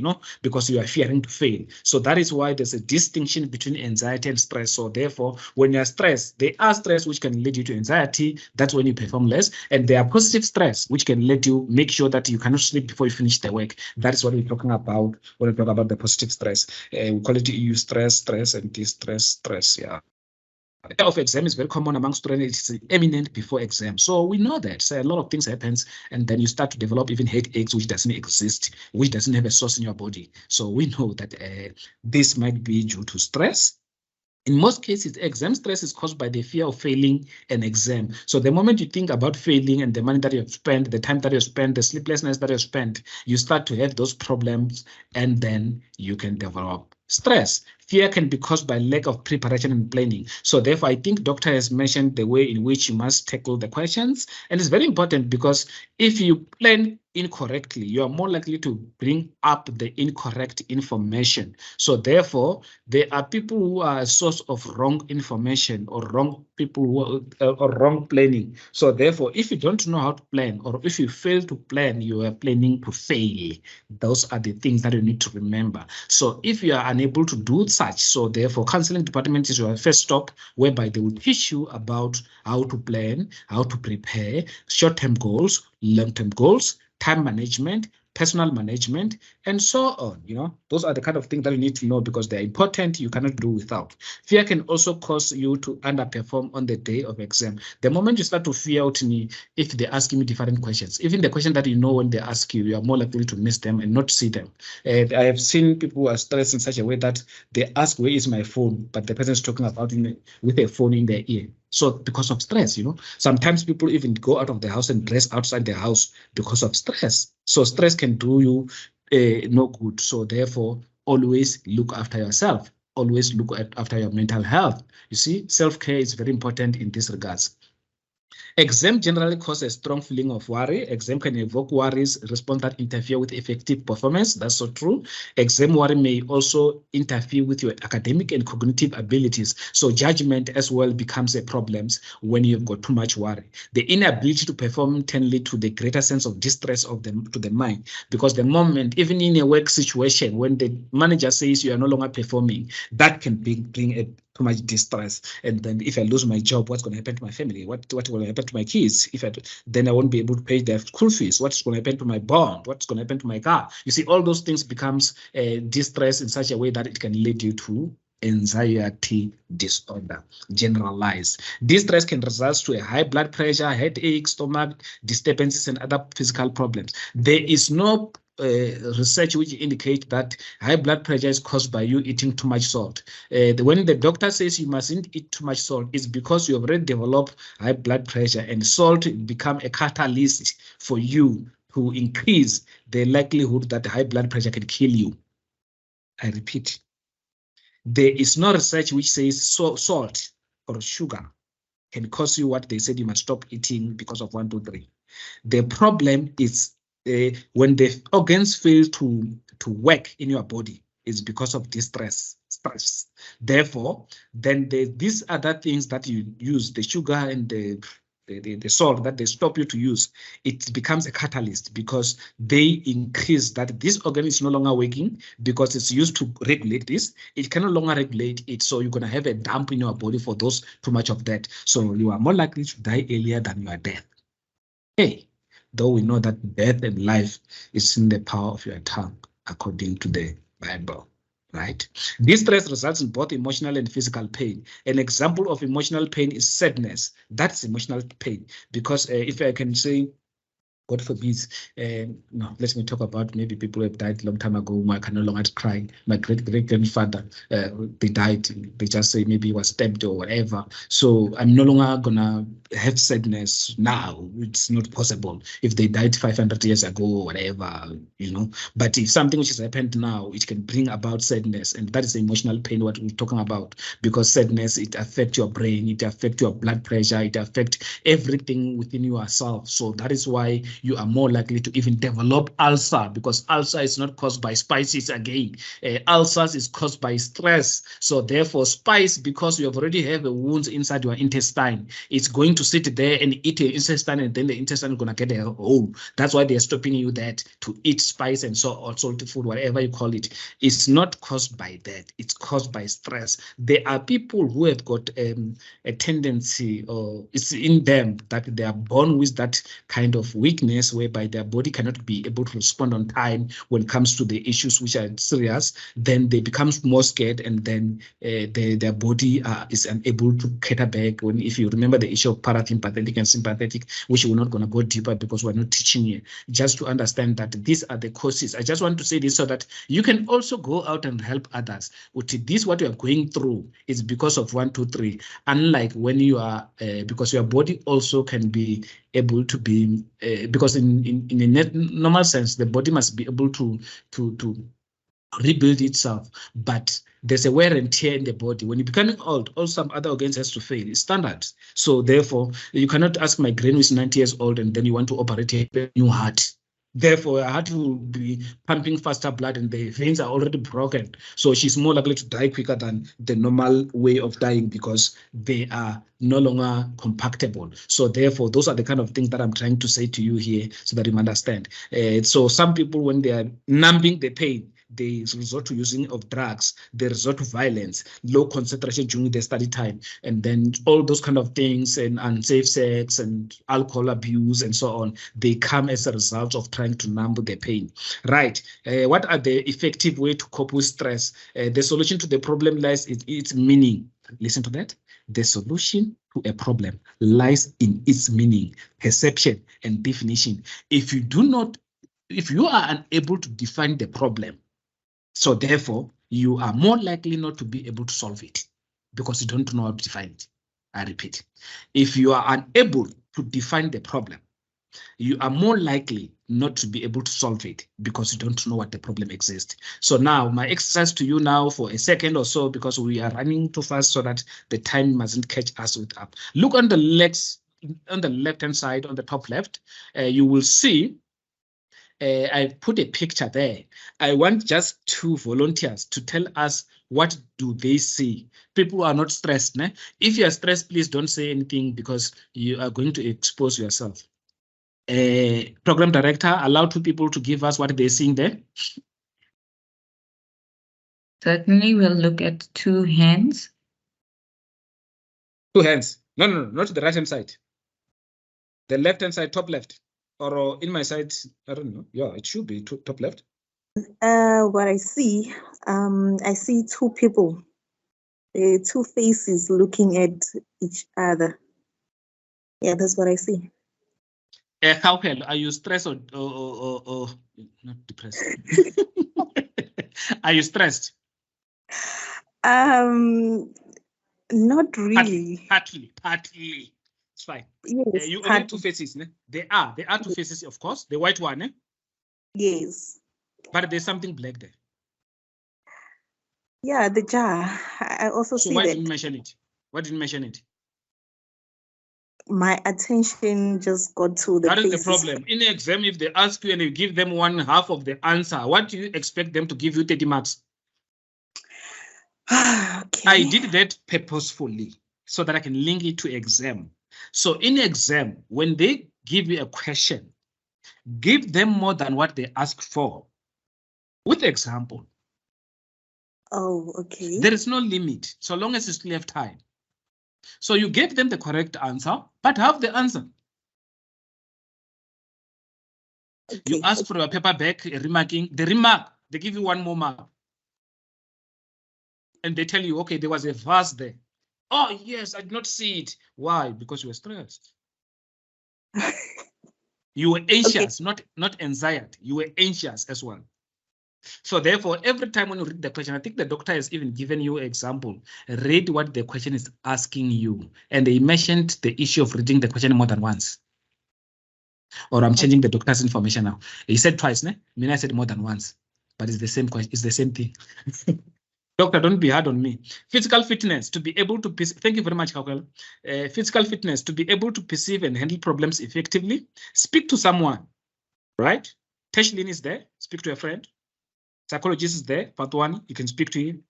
because you are fearing to fail. So that is why there's a distinction between anxiety and stress. So therefore, when you are stressed, there are stress which can lead you to anxiety. That's when you perform less. And there are positive stress, which can let you make sure that you cannot sleep before you finish the work. That is what we're talking about when we talk about the positive stress. We call it EU stress, and distress, stress. Yeah. The fear of exam is very common among students. It's imminent before exam. So we know that. So a lot of things happens, and then you start to develop even headaches, which doesn't exist, which doesn't have a source in your body. So we know that this might be due to stress. In most cases, exam stress is caused by the fear of failing an exam. So the moment you think about failing and the money that you have spent, the time that you have spent, the sleeplessness that you have spent, you start to have those problems, and then you can develop stress. Fear can be caused by lack of preparation and planning. So therefore, I think Doctor has mentioned the way in which you must tackle the questions. And it's very important because if you plan incorrectly, you are more likely to bring up the incorrect information. So therefore, there are people who are a source of wrong information or wrong people who or wrong planning. So therefore, if you don't know how to plan, or if you fail to plan, you are planning to fail. Those are the things that you need to remember. So if you are unable to do such, so therefore counseling department is your first stop, whereby they will teach you about how to plan, how to prepare, short-term goals, long-term goals, time management, personal management, and so on. Those are the kind of things that you need to know because they're important. You cannot do without. Fear can also cause you to underperform on the day of exam. The moment you start to fear out me, if they ask me different questions, even the question that when they ask you, you are more likely to miss them and not see them. And I have seen people who are stressed in such a way that they ask, where is my phone? But the person is talking about with a phone in their ear. So because of stress, sometimes people even go out of the house and dress outside the house because of stress. So stress can do you no good. So therefore, always look after yourself. Always look after your mental health. You see, self-care is very important in this regards. Exam generally causes a strong feeling of worry. Exam can evoke worries, response that interfere with effective performance. That's so true. Exam worry may also interfere with your academic and cognitive abilities. So judgment as well becomes a problem when you've got too much worry. The inability to perform can lead to the greater sense of distress to the mind, because the moment, even in a work situation, when the manager says you are no longer performing, that can bring too much distress. And then if I lose my job, what's going to happen to my family? What will happen to my kids? Then I won't be able to pay their school fees. What's going to happen to my bond? What's going to happen to my car? You see, all those things becomes distress in such a way that it can lead you to anxiety disorder, generalized. Distress can result to a high blood pressure, headache, stomach disturbances, and other physical problems. There is no research which indicates that high blood pressure is caused by you eating too much salt. When the doctor says you mustn't eat too much salt, it's because you have already developed high blood pressure, and salt become a catalyst for you to increase the likelihood that high blood pressure can kill you. I repeat, there is no research which says salt or sugar can cause you what they said you must stop eating because of 1, 2, 3. The problem is when the organs fail to work in your body, is because of distress, stress. Therefore, then these other things that you use, the sugar and the salt that they stop you to use, it becomes a catalyst because they increase that this organ is no longer working because it's used to regulate this. It can no longer regulate it. So you're going to have a dump in your body for those too much of that. So you are more likely to die earlier than your death. Hey. Though we know that death and life is in the power of your tongue, according to the Bible, right? Distress results in both emotional and physical pain. An example of emotional pain is sadness. That's emotional pain. Because if I can say, God forbid, no, let me talk about maybe people who have died a long time ago. I can no longer cry. My great-great-grandfather, they died. They just say maybe he was stabbed or whatever. So I'm no longer going to have sadness now. It's not possible. If they died 500 years ago or whatever, But if something which has happened now, it can bring about sadness. And that is the emotional pain what we're talking about. Because sadness, it affects your brain. It affects your blood pressure. It affects everything within yourself. So that is why you are more likely to even develop ulcer, because ulcer is not caused by spices again. Ulcers is caused by stress. So therefore, spice, because you have already have a wound inside your intestine, it's going to sit there and eat your intestine, and then the intestine is going to get a hole. That's why they're stopping you that to eat spice and so on, salty food, whatever you call it. It's not caused by that. It's caused by stress. There are people who have got a tendency, or it's in them, that they are born with that kind of weakness whereby their body cannot be able to respond on time when it comes to the issues which are serious. Then they become more scared, and then their body is unable to cater back. When, if you remember the issue of parasympathetic and sympathetic, which we're not going to go deeper because we're not teaching here, just to understand that these are the causes. I just want to say this so that you can also go out and help others. This, what you are going through, is because of 1, 2, 3. Unlike when you are, because your body also can be able to be, because in a normal sense, the body must be able to rebuild itself, but there's a wear and tear in the body. When you're becoming old, all some other organs has to fail. It's standard. So therefore, you cannot ask my granny who is 90 years old and then you want to operate a new heart. Therefore, her heart will be pumping faster blood and the veins are already broken. So she's more likely to die quicker than the normal way of dying, because they are no longer compactable. So therefore, those are the kind of things that I'm trying to say to you here so that you understand. So some people, when they are numbing the pain, they resort to using of drugs, they resort to violence, low concentration during the study time, and then all those kind of things, and unsafe sex and alcohol abuse and so on, they come as a result of trying to numb the pain. Right. What are the effective way to cope with stress? The solution to the problem lies in its meaning. Listen to that. The solution to a problem lies in its meaning, perception, and definition. If you are unable to define the problem, so therefore, you are more likely not to be able to solve it because you don't know how to define it. I repeat, if you are unable to define the problem, you are more likely not to be able to solve it because you don't know what the problem exists. So now my exercise to you now for a second or so, because we are running too fast so that the time mustn't catch us with up. Look on the legs, on the left-hand side, on the top left, you will see I put a picture there. I want just 2 volunteers to tell us what do they see. People are not stressed. Ne? If you are stressed, please don't say anything because you are going to expose yourself. Program director, allow 2 people to give us what they're seeing there. Certainly, we'll look at 2 hands. 2 hands. No, not the right-hand side. The left-hand side, top left. Or in my side, I don't know. Yeah, it should be top left. What I see 2 people, 2 faces looking at each other. Yeah, that's what I see. How hell are you stressed or not depressed? Are you stressed? Not really. Partly. It's fine. Yes, you only 2 faces, ne? There are 2 faces, of course. The white one, eh? Yes. But there's something black there. Yeah, the jar. I also see that. So why didn't you mention it? Why didn't you mention it? My attention just got to the faces. That is the problem. In the exam, if they ask you and you give them 1/2 of the answer, what do you expect them to give you 30 marks? Okay. I did that purposefully so that I can link it to exam. So in exam, when they give you a question, give them more than what they ask for. With example. Oh, okay. There is no limit, so long as you still have time. So you gave them the correct answer, but have the answer. Okay. You ask for a paper back, remarking, the remark, they give you 1 more mark. And they tell you, okay, there was a verse there. Oh, yes, I did not see it. Why? Because you were stressed. You were anxious, okay. not anxiety. You were anxious as well. So therefore, every time when you read the question, I think the doctor has even given you an example. Read what the question is asking you. And they mentioned the issue of reading the question more than once. Or I'm changing the doctor's information now. He said twice, ne? I mean, I said more than once. But it's the same question. It's the same thing. Doctor, don't be hard on me. Physical fitness to be able to thank you very much, Kaukel. Physical fitness to be able to perceive and handle problems effectively. Speak to someone, right? Teshlin is there. Speak to a friend. Psychologist is there. Patwani, you can speak to him.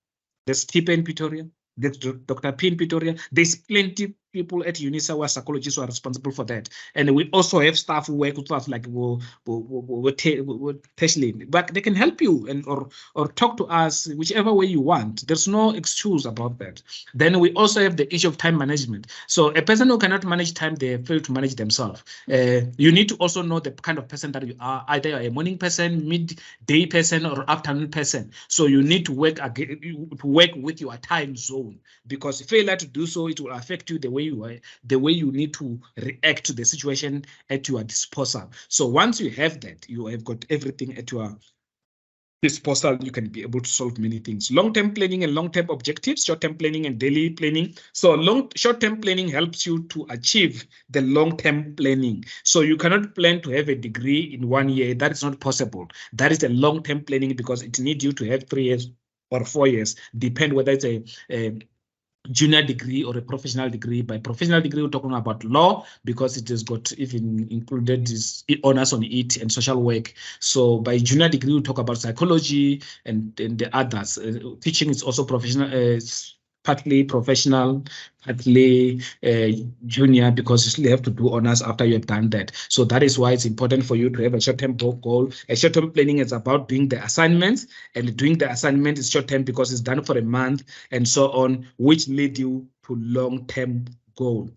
There's Tipe in Pretoria. There's Dr. P in Pretoria. There's plenty of people at UNISA who are psychologists who are responsible for that. And we also have staff who work with us like Teshlin, but they can help you and or talk to us whichever way you want. There's no excuse about that. Then we also have the issue of time management. So a person who cannot manage time, they fail to manage themselves. You need to also know the kind of person that you are. Either you're a morning person, midday person, or afternoon person. So you need to work with your time zone, because failure to do so, it will affect you the way you need to react to the situation at your disposal. So once you have that, you have got everything at your disposal, you can be able to solve many things. Long-term planning and long-term objectives, short-term planning and daily planning. So short-term planning helps you to achieve the long-term planning. So you cannot plan to have a degree in 1 year. That is not possible. That is a long-term planning, because it needs you to have 3 years or 4 years, depend whether it's a junior degree or a professional degree. By professional degree, we're talking about law, because it has got even included this honors on it and social work. So by junior degree, we talk about psychology and the others. Teaching is also professional, partly professional, partly junior, because you still have to do honors after you have done that. So that is why it's important for you to have a short-term goal. A short-term planning is about doing the assignments, and doing the assignment is short-term because it's done for a month and so on, which lead you to long-term goal.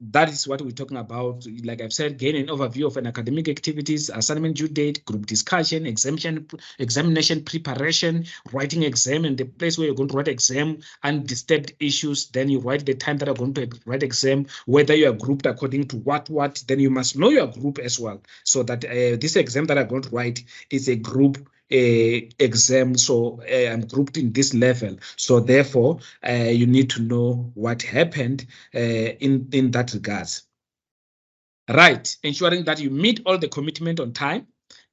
That is what we're talking about. Like I've said, gain an overview of an academic activities, assignment due date, group discussion, examination preparation, writing exam, and the place where you're going to write exam, undisturbed issues. Then you write the time that you're going to write exam, whether you are grouped according to what. Then you must know your group as well, so that this exam that I'm going to write is a group exam. So I'm grouped in this level. So therefore, you need to know what happened in that regards. Right, ensuring that you meet all the commitment on time.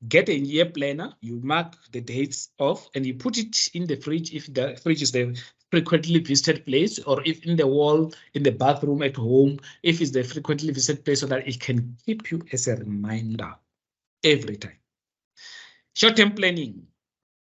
Get a year planner, you mark the dates off, and you put it in the fridge if the fridge is the frequently visited place, or if in the wall, in the bathroom at home, if it's the frequently visited place, so that it can keep you as a reminder every time. Short-term planning,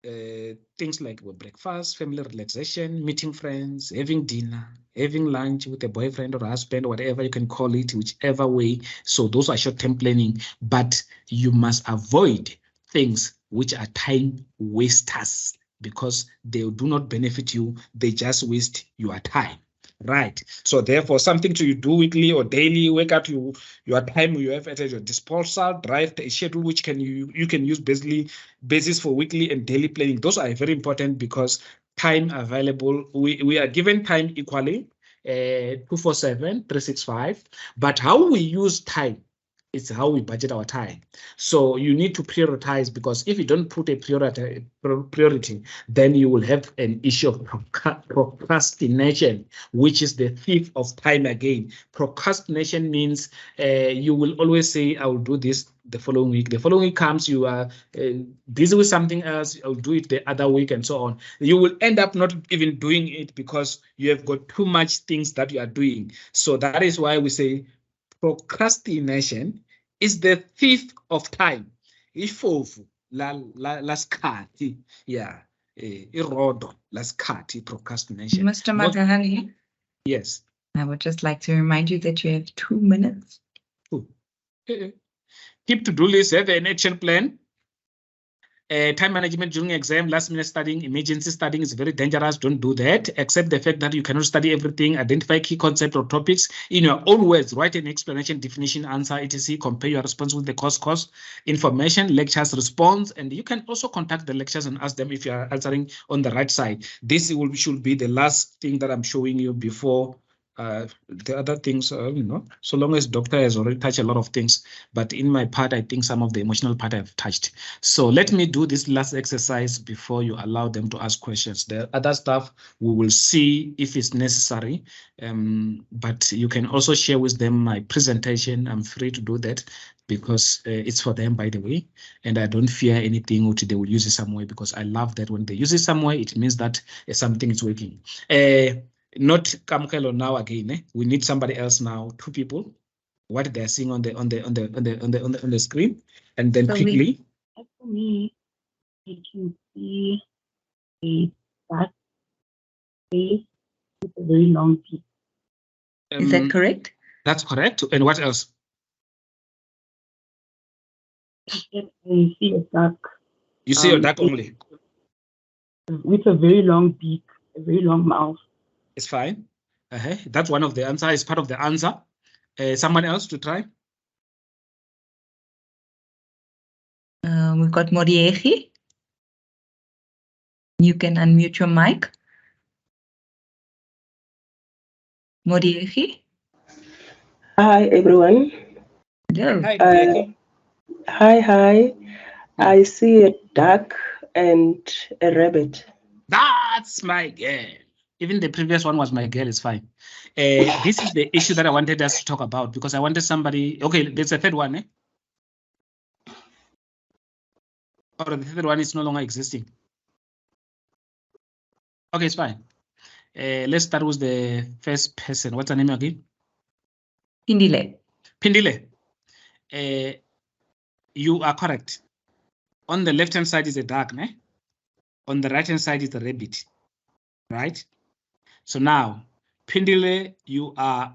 things like breakfast, family relaxation, meeting friends, having dinner, having lunch with a boyfriend or husband, whatever you can call it, whichever way. So those are short-term planning, but you must avoid things which are time wasters, because they do not benefit you. They just waste your time. Right. So therefore, something to do weekly or daily, wake up your time you have at your disposal, drive a schedule which you can use basis for weekly and daily planning. Those are very important, because time available, we are given time equally, 247, 365, but how we use time, it's how we budget our time. So you need to prioritize, because if you don't put a priority, then you will have an issue of procrastination, which is the thief of time again. Procrastination means you will always say, I will do this the following week. The following week comes, you are busy with something else, I'll do it the other week, and so on. You will end up not even doing it, because you have got too much things that you are doing. So that is why we say procrastination is the thief of time. Ifofu laskati, yeah, irodo laskati, procrastination. Mr. Magahani? Yes. I would just like to remind you that you have 2 minutes. Keep to-do list, have an action plan. Time management during exam, last minute studying, emergency studying is very dangerous. Don't do that. Accept the fact that you cannot study everything. Identify key concepts or topics in your own words. Write an explanation, definition, answer, etc. Compare your response with the course information, lectures, response, and you can also contact the lecturers and ask them if you are answering on the right side. This should be the last thing that I'm showing you before The other things, so long as doctor has already touched a lot of things, but in my part, I think some of the emotional part I've touched. So let me do this last exercise before you allow them to ask questions. The other stuff we will see if it's necessary, but you can also share with them my presentation. I'm free to do that because it's for them, by the way, and I don't fear anything or they will use it somewhere because I love that when they use it somewhere, it means that something is working. Not Kamkelo now again. We need somebody else now. 2 people. What they're seeing on the screen, and then So quickly. For me, I can see a dark space with a very long peak. Is that correct? That's correct. And what else? I see a duck. You see a duck only. With a very long beak, a very long mouth. It's fine. That's one of the answers. It's part of the answer. Someone else to try? We've got Modiegi. You can unmute your mic. Modiegi. Hi, everyone. Hello. Hi, Modiegi. Hi. I see a duck and a rabbit. That's my girl. Even the previous one was my girl, it's fine. This is the issue that I wanted us to talk about because I wanted somebody. Okay, there's a third one. Or the third one is no longer existing. Okay, it's fine. Let's start with the first person. What's her name again? Pindile. Pindile. You are correct. On the left-hand side is a duck, né? On the right-hand side is the rabbit, right? So now, Pindile, you are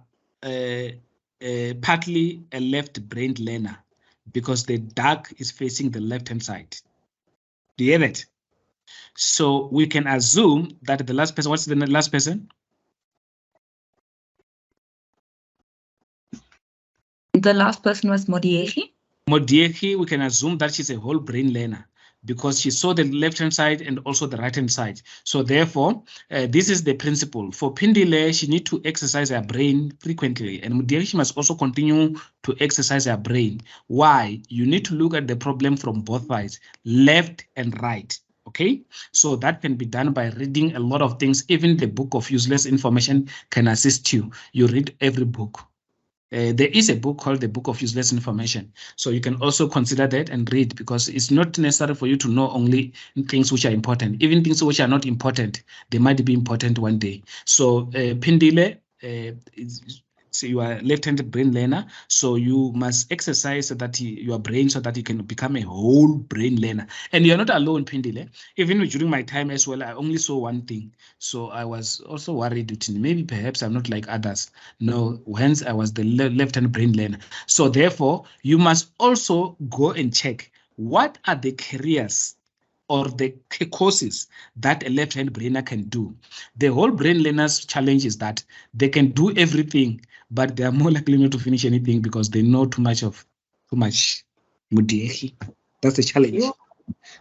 partly a left-brained learner because the duck is facing the left-hand side. Do you hear that? So we can assume that the last person, what's the last person? The last person was Modiegi. Modiegi, we can assume that she's a whole brain learner because she saw the left-hand side and also the right-hand side. So therefore, this is the principle. For Pindile, she needs to exercise her brain frequently, and Modiegi must also continue to exercise her brain. Why? You need to look at the problem from both sides, left and right. Okay, so that can be done by reading a lot of things. Even the book of useless information can assist you. You read every book. There is a book called the Book of Useless Information. So you can also consider that and read because it's not necessary for you to know only things which are important. Even things which are not important, they might be important one day. So Pindile, so you are a left-handed brain learner, so you must exercise that your brain so that you can become a whole brain learner. And you're not alone, Pindile. Even during my time as well, I only saw one thing. So I was also worried that maybe perhaps I'm not like others. No, hence I was the left-hand brain learner. So therefore, you must also go and check what are the careers or the courses that a left-hand brainer can do. The whole brain learner's challenge is that they can do everything, but they are more likely not to finish anything because they know too much. Modiegi. That's the challenge.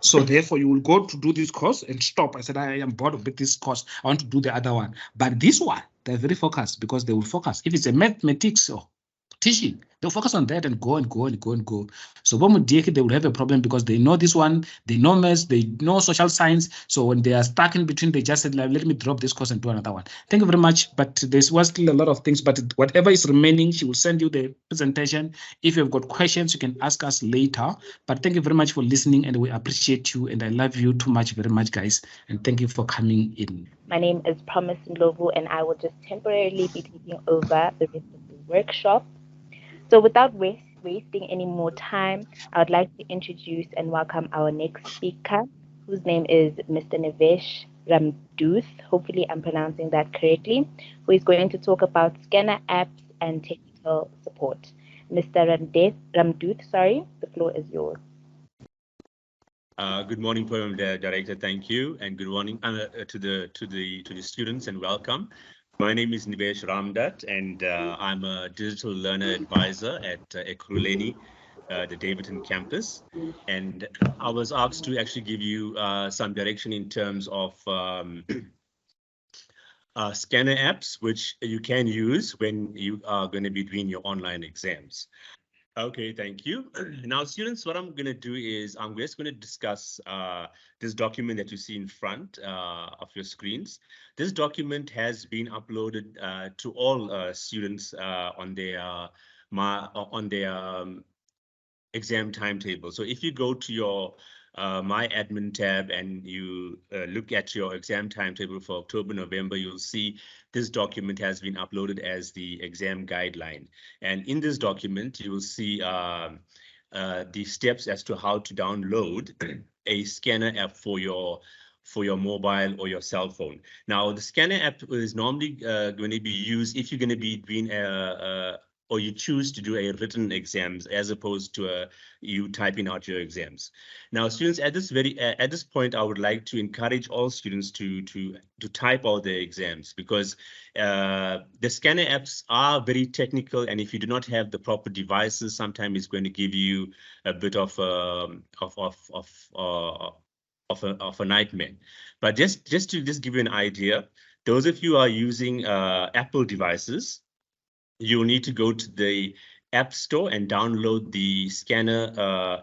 So therefore, you will go to do this course and stop. I said, I am bored of this course. I want to do the other one. But this one, they're very focused because they will focus. If it's a mathematics or teaching, they'll focus on that and go and go and go and go. So Modiegi, they will have a problem because they know this one, they know maths, they know social science. So when they are stuck in between, they just said, let me drop this course and do another one. Thank you very much. But there was still a lot of things, but whatever is remaining, she will send you the presentation. If you've got questions, you can ask us later. But thank you very much for listening, and we appreciate you, and I love you too much, very much, guys. And thank you for coming in. My name is Promise Ndlovu, and I will just temporarily be taking over the rest of the workshop. So without wasting any more time, I would like to introduce and welcome our next speaker, whose name is Mr. Nivesh Ramduth. Hopefully I'm pronouncing that correctly, who is going to talk about scanner apps and technical support. Mr. Ramduth, the floor is yours. Good morning, Program Director. Thank you, and good morning to the students, and welcome. My name is Nivesh Ramduth, and I'm a digital learner advisor at Ekurhuleni, the Davidton campus. And I was asked to actually give you some direction in terms of scanner apps, which you can use when you are going to be doing your online exams. Okay, thank you. Now, students, what I'm going to do is I'm just going to discuss this document that you see in front of your screens. This document has been uploaded to all students on their exam timetable. So if you go to your My Admin tab and you look at your exam timetable for October, November, you'll see this document has been uploaded as the exam guideline. And in this document, you will see the steps as to how to download a scanner app for your mobile or your cell phone. Now, the scanner app is normally going to be used if you're going to be doing or you choose to do a written exams as opposed to you typing out your exams. Now, students, at this point, I would like to encourage all students to type out their exams, because the scanner apps are very technical, and if you do not have the proper devices, sometimes it's going to give you a bit of a nightmare. But just to give you an idea, those of you who are using Apple devices, you'll need to go to the App Store and download the scanner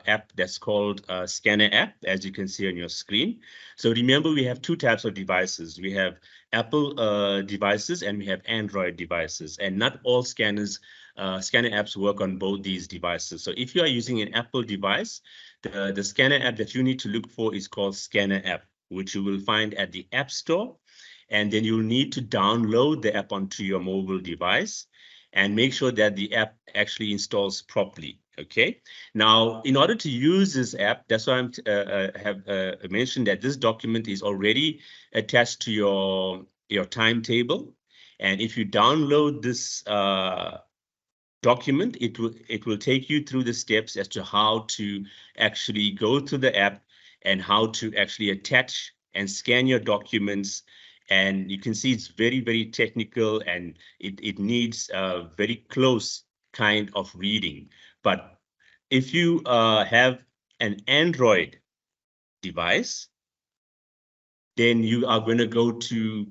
app that's called Scanner app, as you can see on your screen. So remember, we have two types of devices. We have Apple devices and we have Android devices, and not all scanner apps work on both these devices. So if you are using an Apple device, the scanner app that you need to look for is called Scanner app, which you will find at the App Store. And then you'll need to download the app onto your mobile device and make sure that the app actually installs properly. Okay. Now, in order to use this app, that's why I have mentioned that this document is already attached to your timetable. And if you download this document, it will take you through the steps as to how to actually go through the app and how to actually attach and scan your documents. And you can see it's very, very technical, and it needs a very close kind of reading. But if you have an Android device, then you are going to go to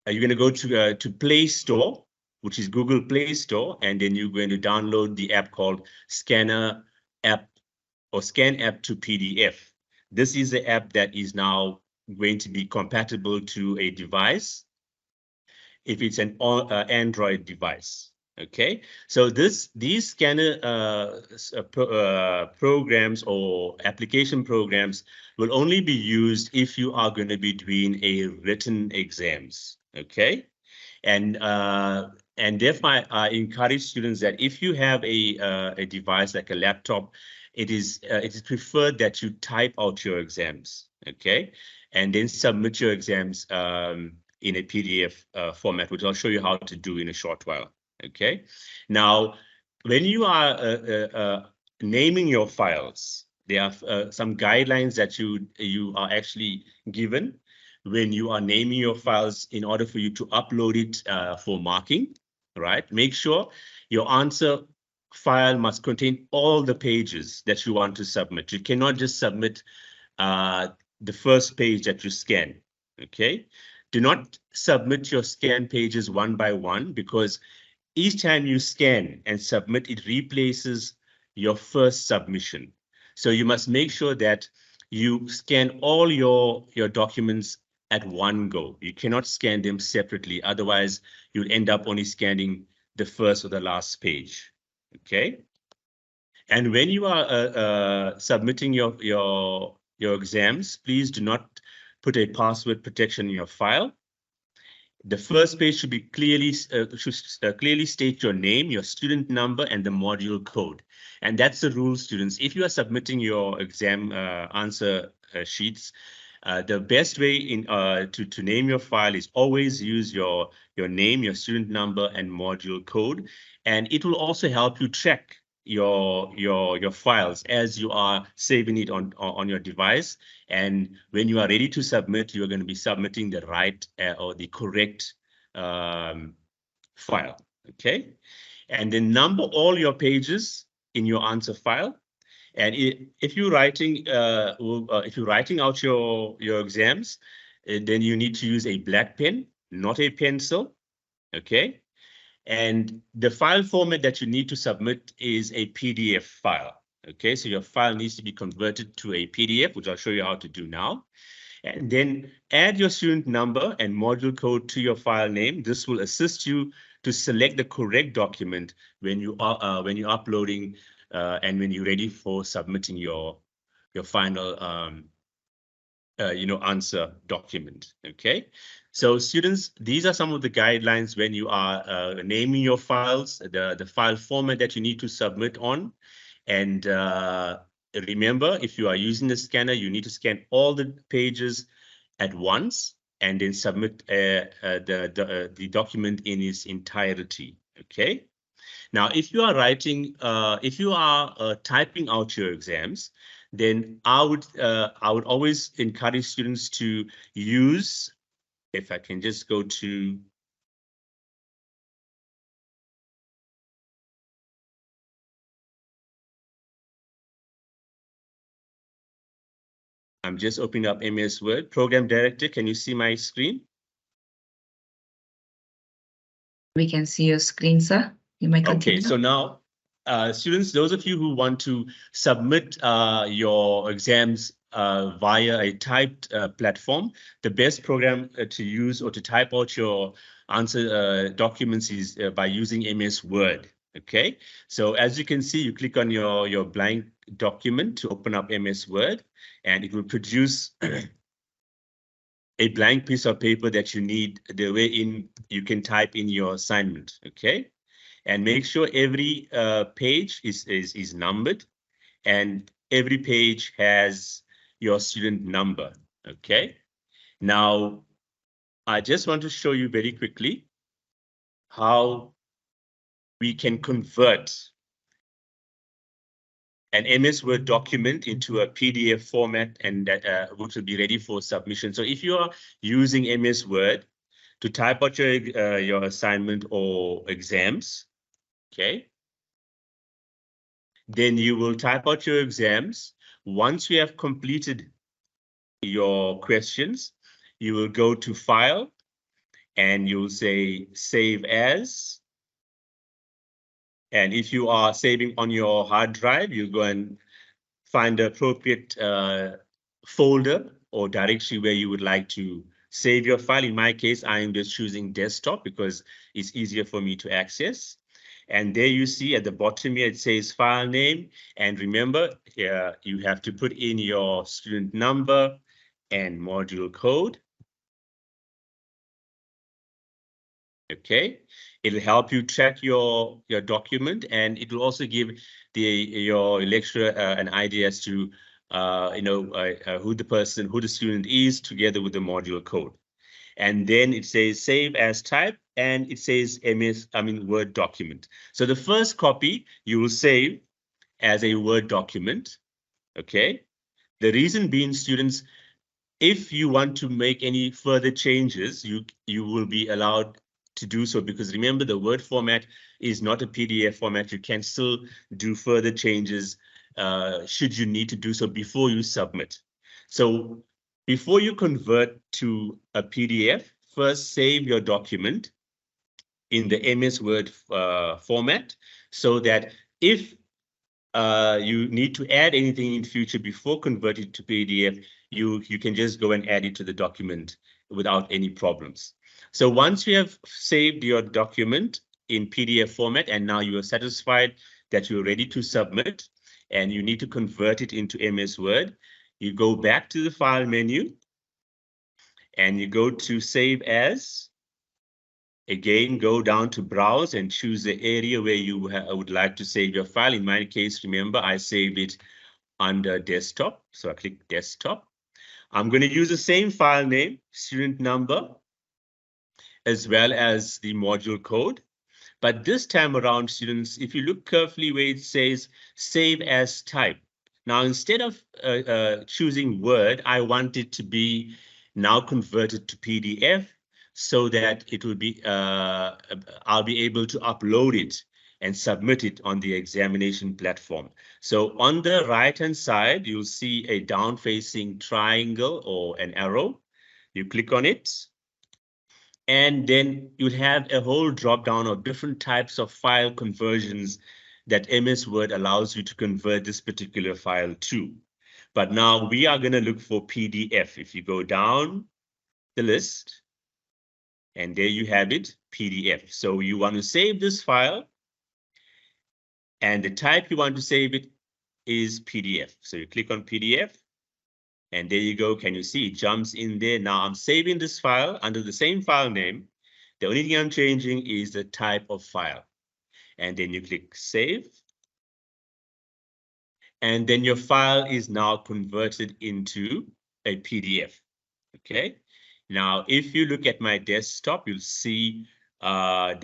to Play Store, which is Google Play Store, and then you're going to download the app called Scanner app or Scan app to PDF. This is the app that is now going to be compatible to a device if it's an Android device. Okay, so these scanner programs or application programs will only be used if you are going to be doing a written exams. Okay, and therefore I encourage students that if you have a device like a laptop, it is preferred that you type out your exams. Okay, and then submit your exams in a PDF format, which I'll show you how to do in a short while. Okay, now when you are naming your files, there are some guidelines that you are actually given when you are naming your files in order for you to upload it for marking. Right? Make sure your answer file must contain all the pages that you want to submit. You cannot just submit the first page that you scan. Okay, do not submit your scan pages one by one, because each time you scan and submit, it replaces your first submission. So you must make sure that you scan all your documents at one go. You cannot scan them separately, otherwise you'll end up only scanning the first or the last page. Okay, and when you are submitting your exams, please do not put a password protection in your file. The first page should be clearly state your name, your student number, and the module code. And that's the rule, students. If you are submitting your exam answer sheets, the best way to name your file is always use your name, your student number, and module code. And it will also help you track your files as you are saving it on your device. And when you are ready to submit, you are going to be submitting the right or the correct file. Okay, and then number all your pages in your answer file. And if you're writing out your exams, then you need to use a black pen, not a pencil, okay? And the file format that you need to submit is a PDF file, okay? So your file needs to be converted to a PDF, which I'll show you how to do now. And then add your student number and module code to your file name. This will assist you to select the correct document when you're uploading and when you're ready for submitting your final answer document. Okay, so students, these are some of the guidelines when you are naming your files, the file format that you need to submit on, and remember, if you are using the scanner, you need to scan all the pages at once and then submit the document in its entirety. Okay. Now, if you are writing, if you are typing out your exams, then I would always encourage students to use, if I can just go to I'm just opening up MS Word. Program Director, can you see my screen? We can see your screen, sir. You may continue. Okay, so now, students, those of you who want to submit your exams via a typed platform, the best program to use or to type out your answer documents is by using MS Word. Okay, so as you can see, you click on your blank document to open up MS Word, and it will produce a blank piece of paper that you need the way in you can type in your assignment. Okay, and make sure every page is numbered, and every page has your student number. Okay, now I just want to show you very quickly how we can convert an MS Word document into a PDF format, and that which will be ready for submission. So if you are using MS Word to type out your assignment or exams, okay, then you will type out your exams. Once you have completed your questions, you will go to File, and you'll say Save As. And if you are saving on your hard drive, you go and find the appropriate folder or directory where you would like to save your file. In my case, I am just choosing desktop because it's easier for me to access. And there you see at the bottom here, it says file name. And remember, you have to put in your student number and module code. Okay, it'll help you track your document, and it will also give your lecturer an idea as to who the student is, together with the module code. And then it says save as type, and it says Word document. So the first copy you will save as a Word document. Okay, the reason being, students, if you want to make any further changes, you will be allowed to do so, because remember, the Word format is not a PDF format. You can still do further changes should you need to do so before you submit. So before you convert to a PDF, first save your document in the MS Word format, so that if you need to add anything in future before converting to PDF, you can just go and add it to the document without any problems. So once you have saved your document in PDF format, and now you are satisfied that you're ready to submit, and you need to convert it into MS Word, you go back to the file menu and you go to Save As. Again, go down to Browse and choose the area where you would like to save your file. In my case, remember, I saved it under Desktop, so I click Desktop. I'm going to use the same file name, student number, as well as the module code. But this time around, students, if you look carefully where it says Save As Type, now instead of choosing Word, I want it to be now converted to PDF, so that it will be, I'll be able to upload it and submit it on the examination platform. So on the right-hand side, you'll see a down-facing triangle or an arrow. You click on it, and then you'll have a whole drop down of different types of file conversions that MS Word allows you to convert this particular file to. But now we are going to look for PDF. If you go down the list, and there you have it, PDF. So you want to save this file, and the type you want to save it is PDF. So you click on PDF, and there you go. Can you see it jumps in there? Now I'm saving this file under the same file name. The only thing I'm changing is the type of file. And then you click Save. And then your file is now converted into a PDF. Okay. Now, if you look at my desktop, you'll see it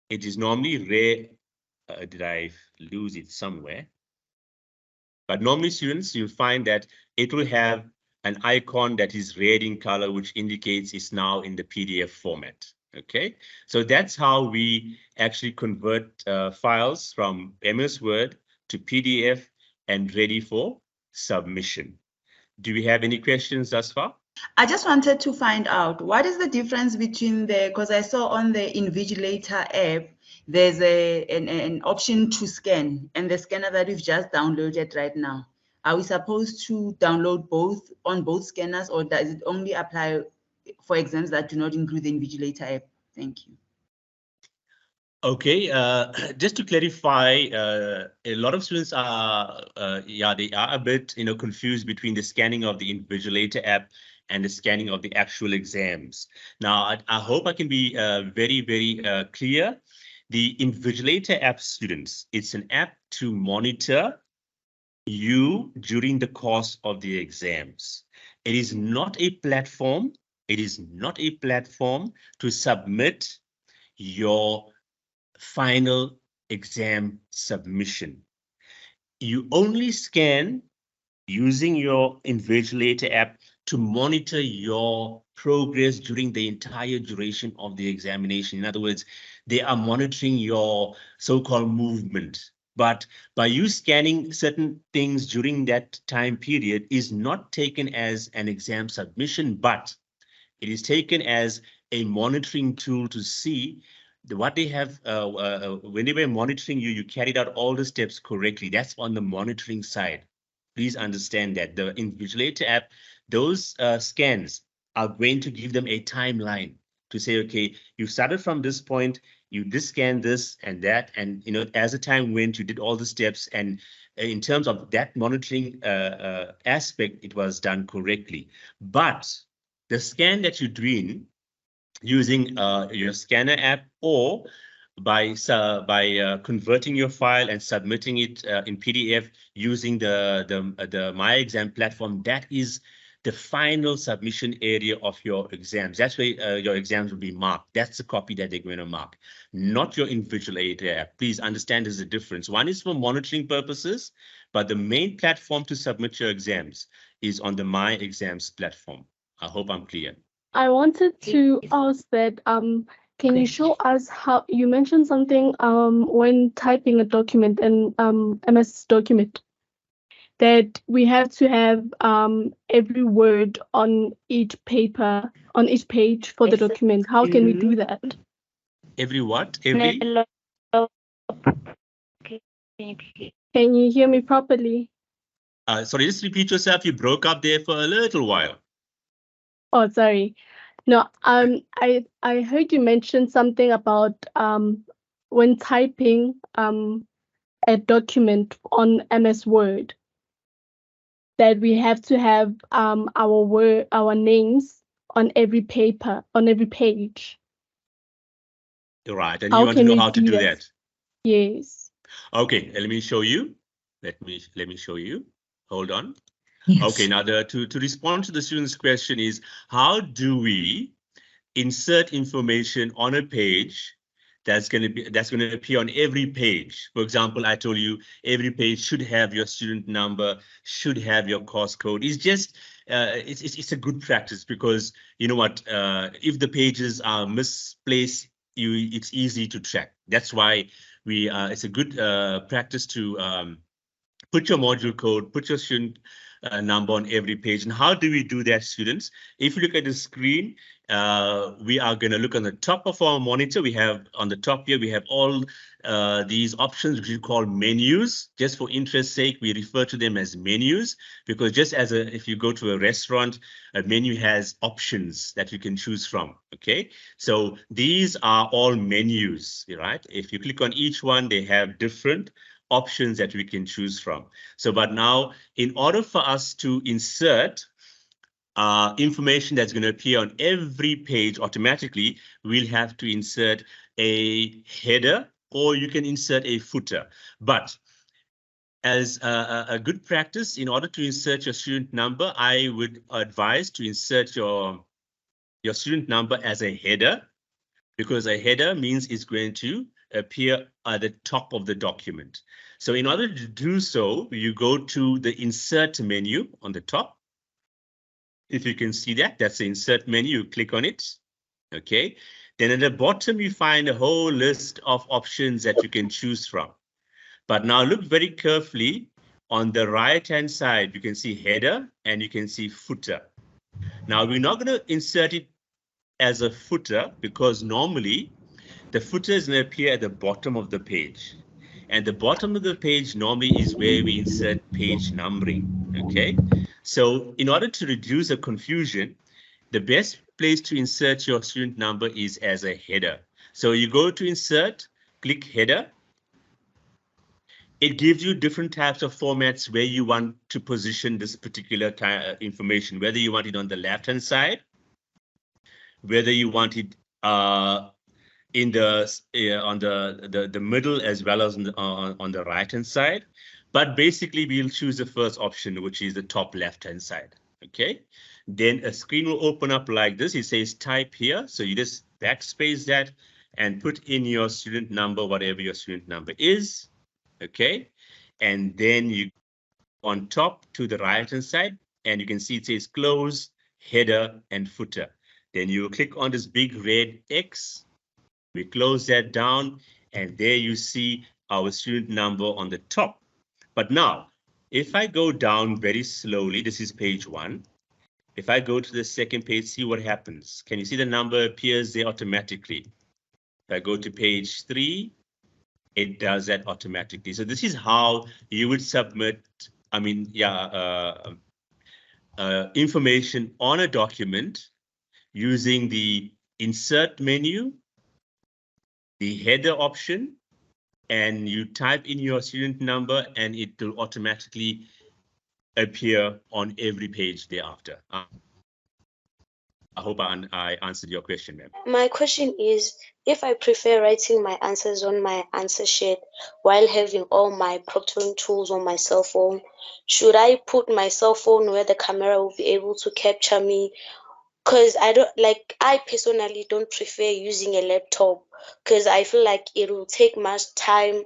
is normally rare. Did I lose it somewhere? But normally, students, you'll find that it will have an icon that is red in color, which indicates it's now in the PDF format. Okay, so that's how we actually convert files from MS Word to PDF and ready for submission. Do we have any questions thus far? I just wanted to find out what is the difference between because I saw on the Invigilator app, there's an option to scan, and the scanner that we've just downloaded right now. Are we supposed to download both on both scanners, or does it only apply for exams that do not include the Invigilator app? Thank you. Okay, just to clarify, a lot of students are, they are a bit, confused between the scanning of the Invigilator app and the scanning of the actual exams. Now, I hope I can be very, very clear. The Invigilator app, students, it's an app to monitor you during the course of the exams. It is not a platform. It is not a platform to submit your final exam submission. You only scan using your Invigilator app to monitor your progress during the entire duration of the examination. In other words, they are monitoring your so-called movement. But by you scanning certain things during that time period is not taken as an exam submission, but it is taken as a monitoring tool to see what they have. When they were monitoring you, you carried out all the steps correctly. That's on the monitoring side. Please understand that the Invigilator app, those scans are going to give them a timeline to say, okay, you started from this point, you did scan this and that, and as the time went, you did all the steps, and in terms of that monitoring aspect, it was done correctly. But the scan that you're doing using your scanner app, or by converting your file and submitting it in PDF using the My Exam platform, that is the final submission area of your exams. That's where your exams will be marked. That's the copy that they're going to mark, not your Invigilator app. Please understand there's a difference. One is for monitoring purposes, but the main platform to submit your exams is on the My Exams platform. I hope I'm clear. I wanted to ask that, can you show us how you mentioned something when typing a document in MS document, that we have to have every word on each paper, on each page for the document. How can we do that? Every what? Every? Can you hear me properly? Sorry, just repeat yourself. You broke up there for a little while. Oh, sorry. No, I heard you mention something about when typing a document on MS Word, that we have to have our names on every paper, on every page. Right, and you want to know how to do that? Yes. Okay, let me show you. Let me show you. Hold on. Yes. Okay, now to respond to the student's question is, how do we insert information on a page that's going to appear on every page? For example, I told you every page should have your student number, should have your course code. It's just it's a good practice, because you know what, if the pages are misplaced, it's easy to track. That's why it's a good practice to put your module code, put your student number on every page. And how do we do that, students? If you look at the screen, we are going to look on the top of our monitor. We have on the top here, we have all these options which we call menus. Just for interest's sake, we refer to them as menus, because just as if you go to a restaurant, a menu has options that you can choose from. Okay, so these are all menus, right? If you click on each one, they have different options that we can choose from. So, but now, in order for us to insert information that's going to appear on every page automatically, we'll have to insert a header, or you can insert a footer. But as a good practice, in order to insert your student number, I would advise to insert your student number as a header, because a header means it's going to appear at the top of the document. So in order to do so, you go to the insert menu on the top. If you can see that, that's the insert menu, you click on it. Okay, then at the bottom, you find a whole list of options that you can choose from. But now look very carefully. On the right-hand side, you can see header and you can see footer. Now we're not going to insert it as a footer, because normally the footer is going to appear at the bottom of the page. And the bottom of the page normally is where we insert page numbering, okay? So in order to reduce the confusion, the best place to insert your student number is as a header. So you go to insert, click header. It gives you different types of formats where you want to position this particular information, whether you want it on the left-hand side, whether you want it in the on the middle as well as on the right hand side. But basically we'll choose the first option, which is the top left hand side. Okay, then a screen will open up like this. It says type here, so you just backspace that and put in your student number, whatever your student number is. Okay, and then you on top to the right hand side, and you can see it says close, header and footer. Then you click on this big red X. We close that down, and there you see our student number on the top. But now, if I go down very slowly, this is page 1. If I go to the second page, see what happens. Can you see the number appears there automatically? If I go to page 3, it does that automatically. So this is how you would submit, information on a document using the insert menu, the header option, and you type in your student number and it will automatically appear on every page thereafter. I hope I answered your question, ma'am. My question is, if I prefer writing my answers on my answer sheet while having all my proctoring tools on my cell phone, should I put my cell phone where the camera will be able to capture me? Because I personally don't prefer using a laptop, because I feel like it will take much time.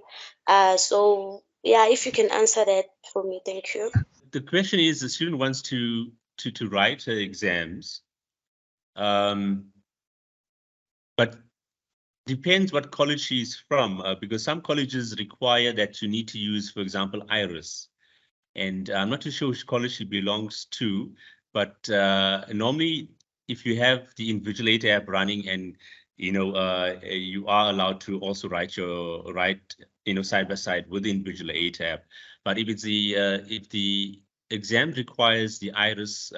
So yeah, if you can answer that for me, thank you. The question is, the student wants to write her exams. But depends what college she's from, because some colleges require that you need to use, for example, Iris. And I'm not too sure which college she belongs to, but normally if you have the Invigilator app running and you are allowed to also write side by side with the Invigilator app. But if it's if the exam requires the Iris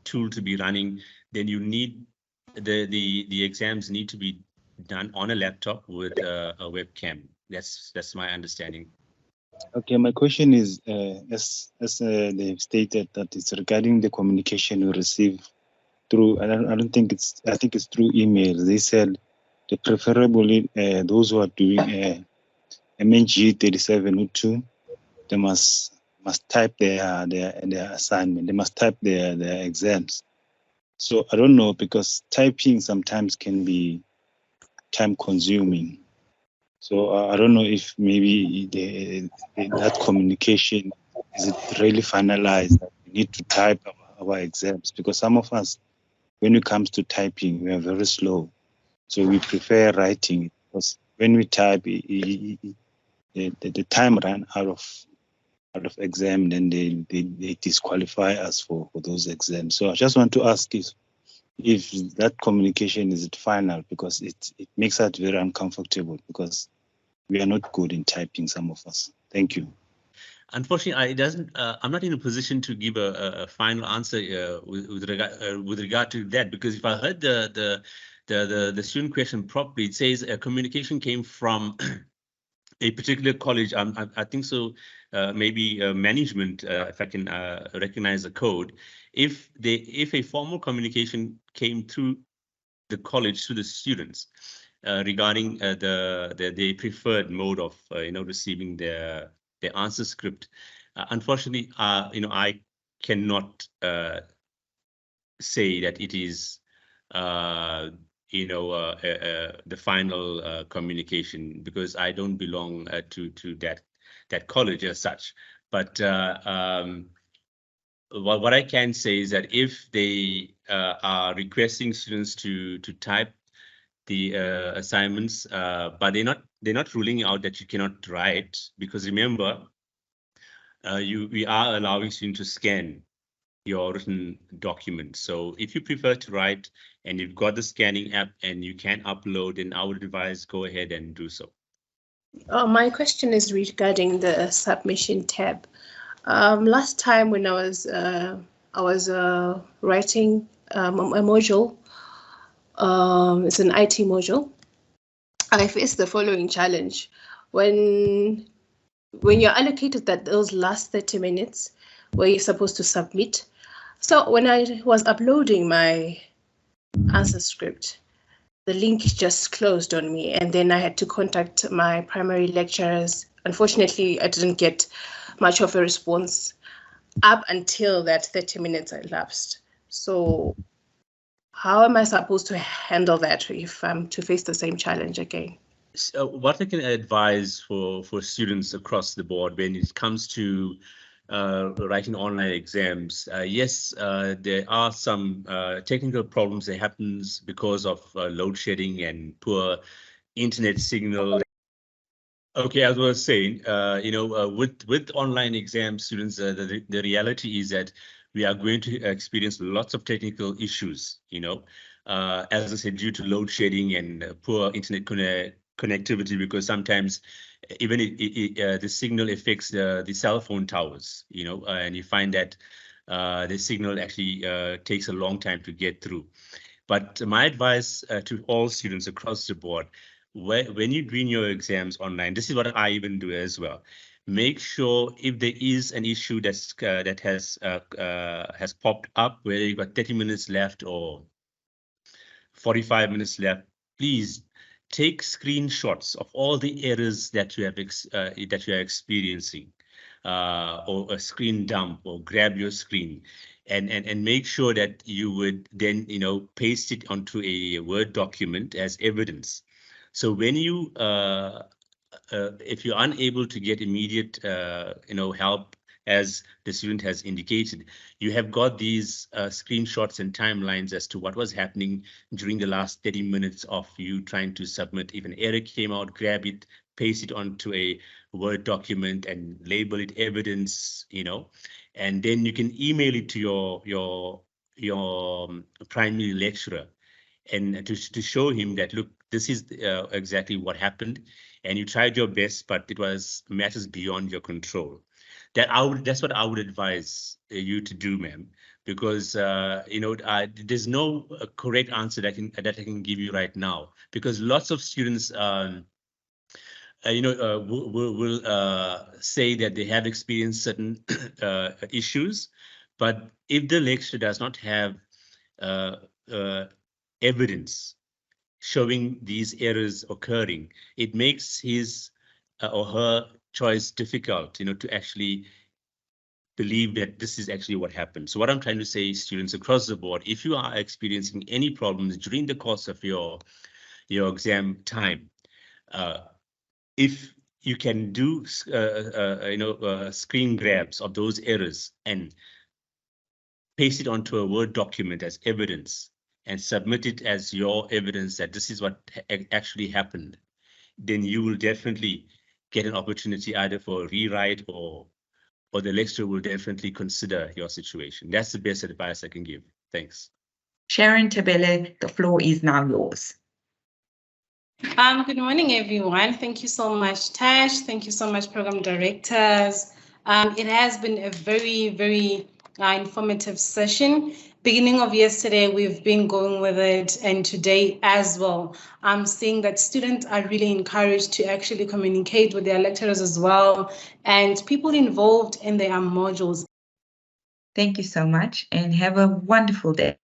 tool to be running, then you need the exams need to be done on a laptop with a webcam. That's my understanding. Okay, my question is, as they've stated, that it's regarding the communication you receive through. I think it's through email. They said the preferably those who are doing MNG 3702, they must type their assignment. They must type their exams. So I don't know, because typing sometimes can be time consuming. So I don't know if maybe that communication, is it really finalized that we need to type our exams? Because some of us, when it comes to typing, we are very slow. So we prefer writing, because when we type, the time run out of out of exam, then they disqualify us for those exams. So I just want to ask if that communication is it final, because it makes us very uncomfortable because we are not good in typing, some of us. Thank you. Unfortunately, it doesn't. I'm not in a position to give a final answer with regard to that, because if I heard the student question properly, it says communication came from a particular college. I think so. Maybe management, if I can recognize the code. If a formal communication came through the college to the students regarding the preferred mode of receiving their answer script, unfortunately, I cannot say that it is the final communication, because I don't belong to that college as such. But what I can say is that if they are requesting students to type the assignments, but they're not ruling out that you cannot write, because remember, we are allowing students to scan your written document. So if you prefer to write and you've got the scanning app and you can upload, then I would advise go ahead and do so. My question is regarding the submission tab. Last time when I was writing a module, it's an IT module, I faced the following challenge. When you're allocated those last 30 minutes where you're supposed to submit. So when I was uploading my answer script, the link just closed on me, and then I had to contact my primary lecturers. Unfortunately, I didn't get much of a response up until that 30 minutes elapsed. So how am I supposed to handle that if I'm to face the same challenge again? So what I can advise for students across the board when it comes to writing online exams, yes, there are some technical problems that happens because of load shedding and poor internet signal. Okay, as I was saying, with online exam students, the reality is that we are going to experience lots of technical issues, as I said, due to load shedding and poor internet connectivity, because sometimes even the signal affects the cell phone towers, and you find that the signal actually takes a long time to get through. But my advice to all students across the board, when you're doing your exams online, this is what I even do as well. Make sure if there is an issue that has popped up, whether you've got 30 minutes left or 45 minutes left, please take screenshots of all the errors that you are experiencing, or a screen dump, or grab your screen, and make sure that you would then paste it onto a Word document as evidence. So when you if you're unable to get immediate help, as the student has indicated, you have got these screenshots and timelines as to what was happening during the last 30 minutes of you trying to submit. If an error came out, grab it, paste it onto a Word document and label it evidence, and then you can email it to your primary lecturer, and to show him that, look, this is exactly what happened, and you tried your best, but it was matters beyond your control. That's what I would advise you to do, ma'am, because there's no correct answer that I can give you right now, because lots of students will say that they have experienced certain issues, but if the lecturer does not have evidence showing these errors occurring, it makes his or her choice difficult, to actually believe that this is actually what happened. So what I'm trying to say, students across the board, if you are experiencing any problems during the course of your exam time, if you can do screen grabs of those errors and paste it onto a Word document as evidence and submit it as your evidence that this is what actually happened, then you will definitely get an opportunity either for a rewrite or or the lecturer will definitely consider your situation. That's the best advice I can give. Thanks. Sharon Tabele, the floor is now yours. Good morning, everyone. Thank you so much, Tash. Thank you so much, program directors. It has been a very, very informative session. Beginning of yesterday, we've been going with it, and today as well. I'm seeing that students are really encouraged to actually communicate with their lecturers as well, and people involved in their modules. Thank you so much, and have a wonderful day.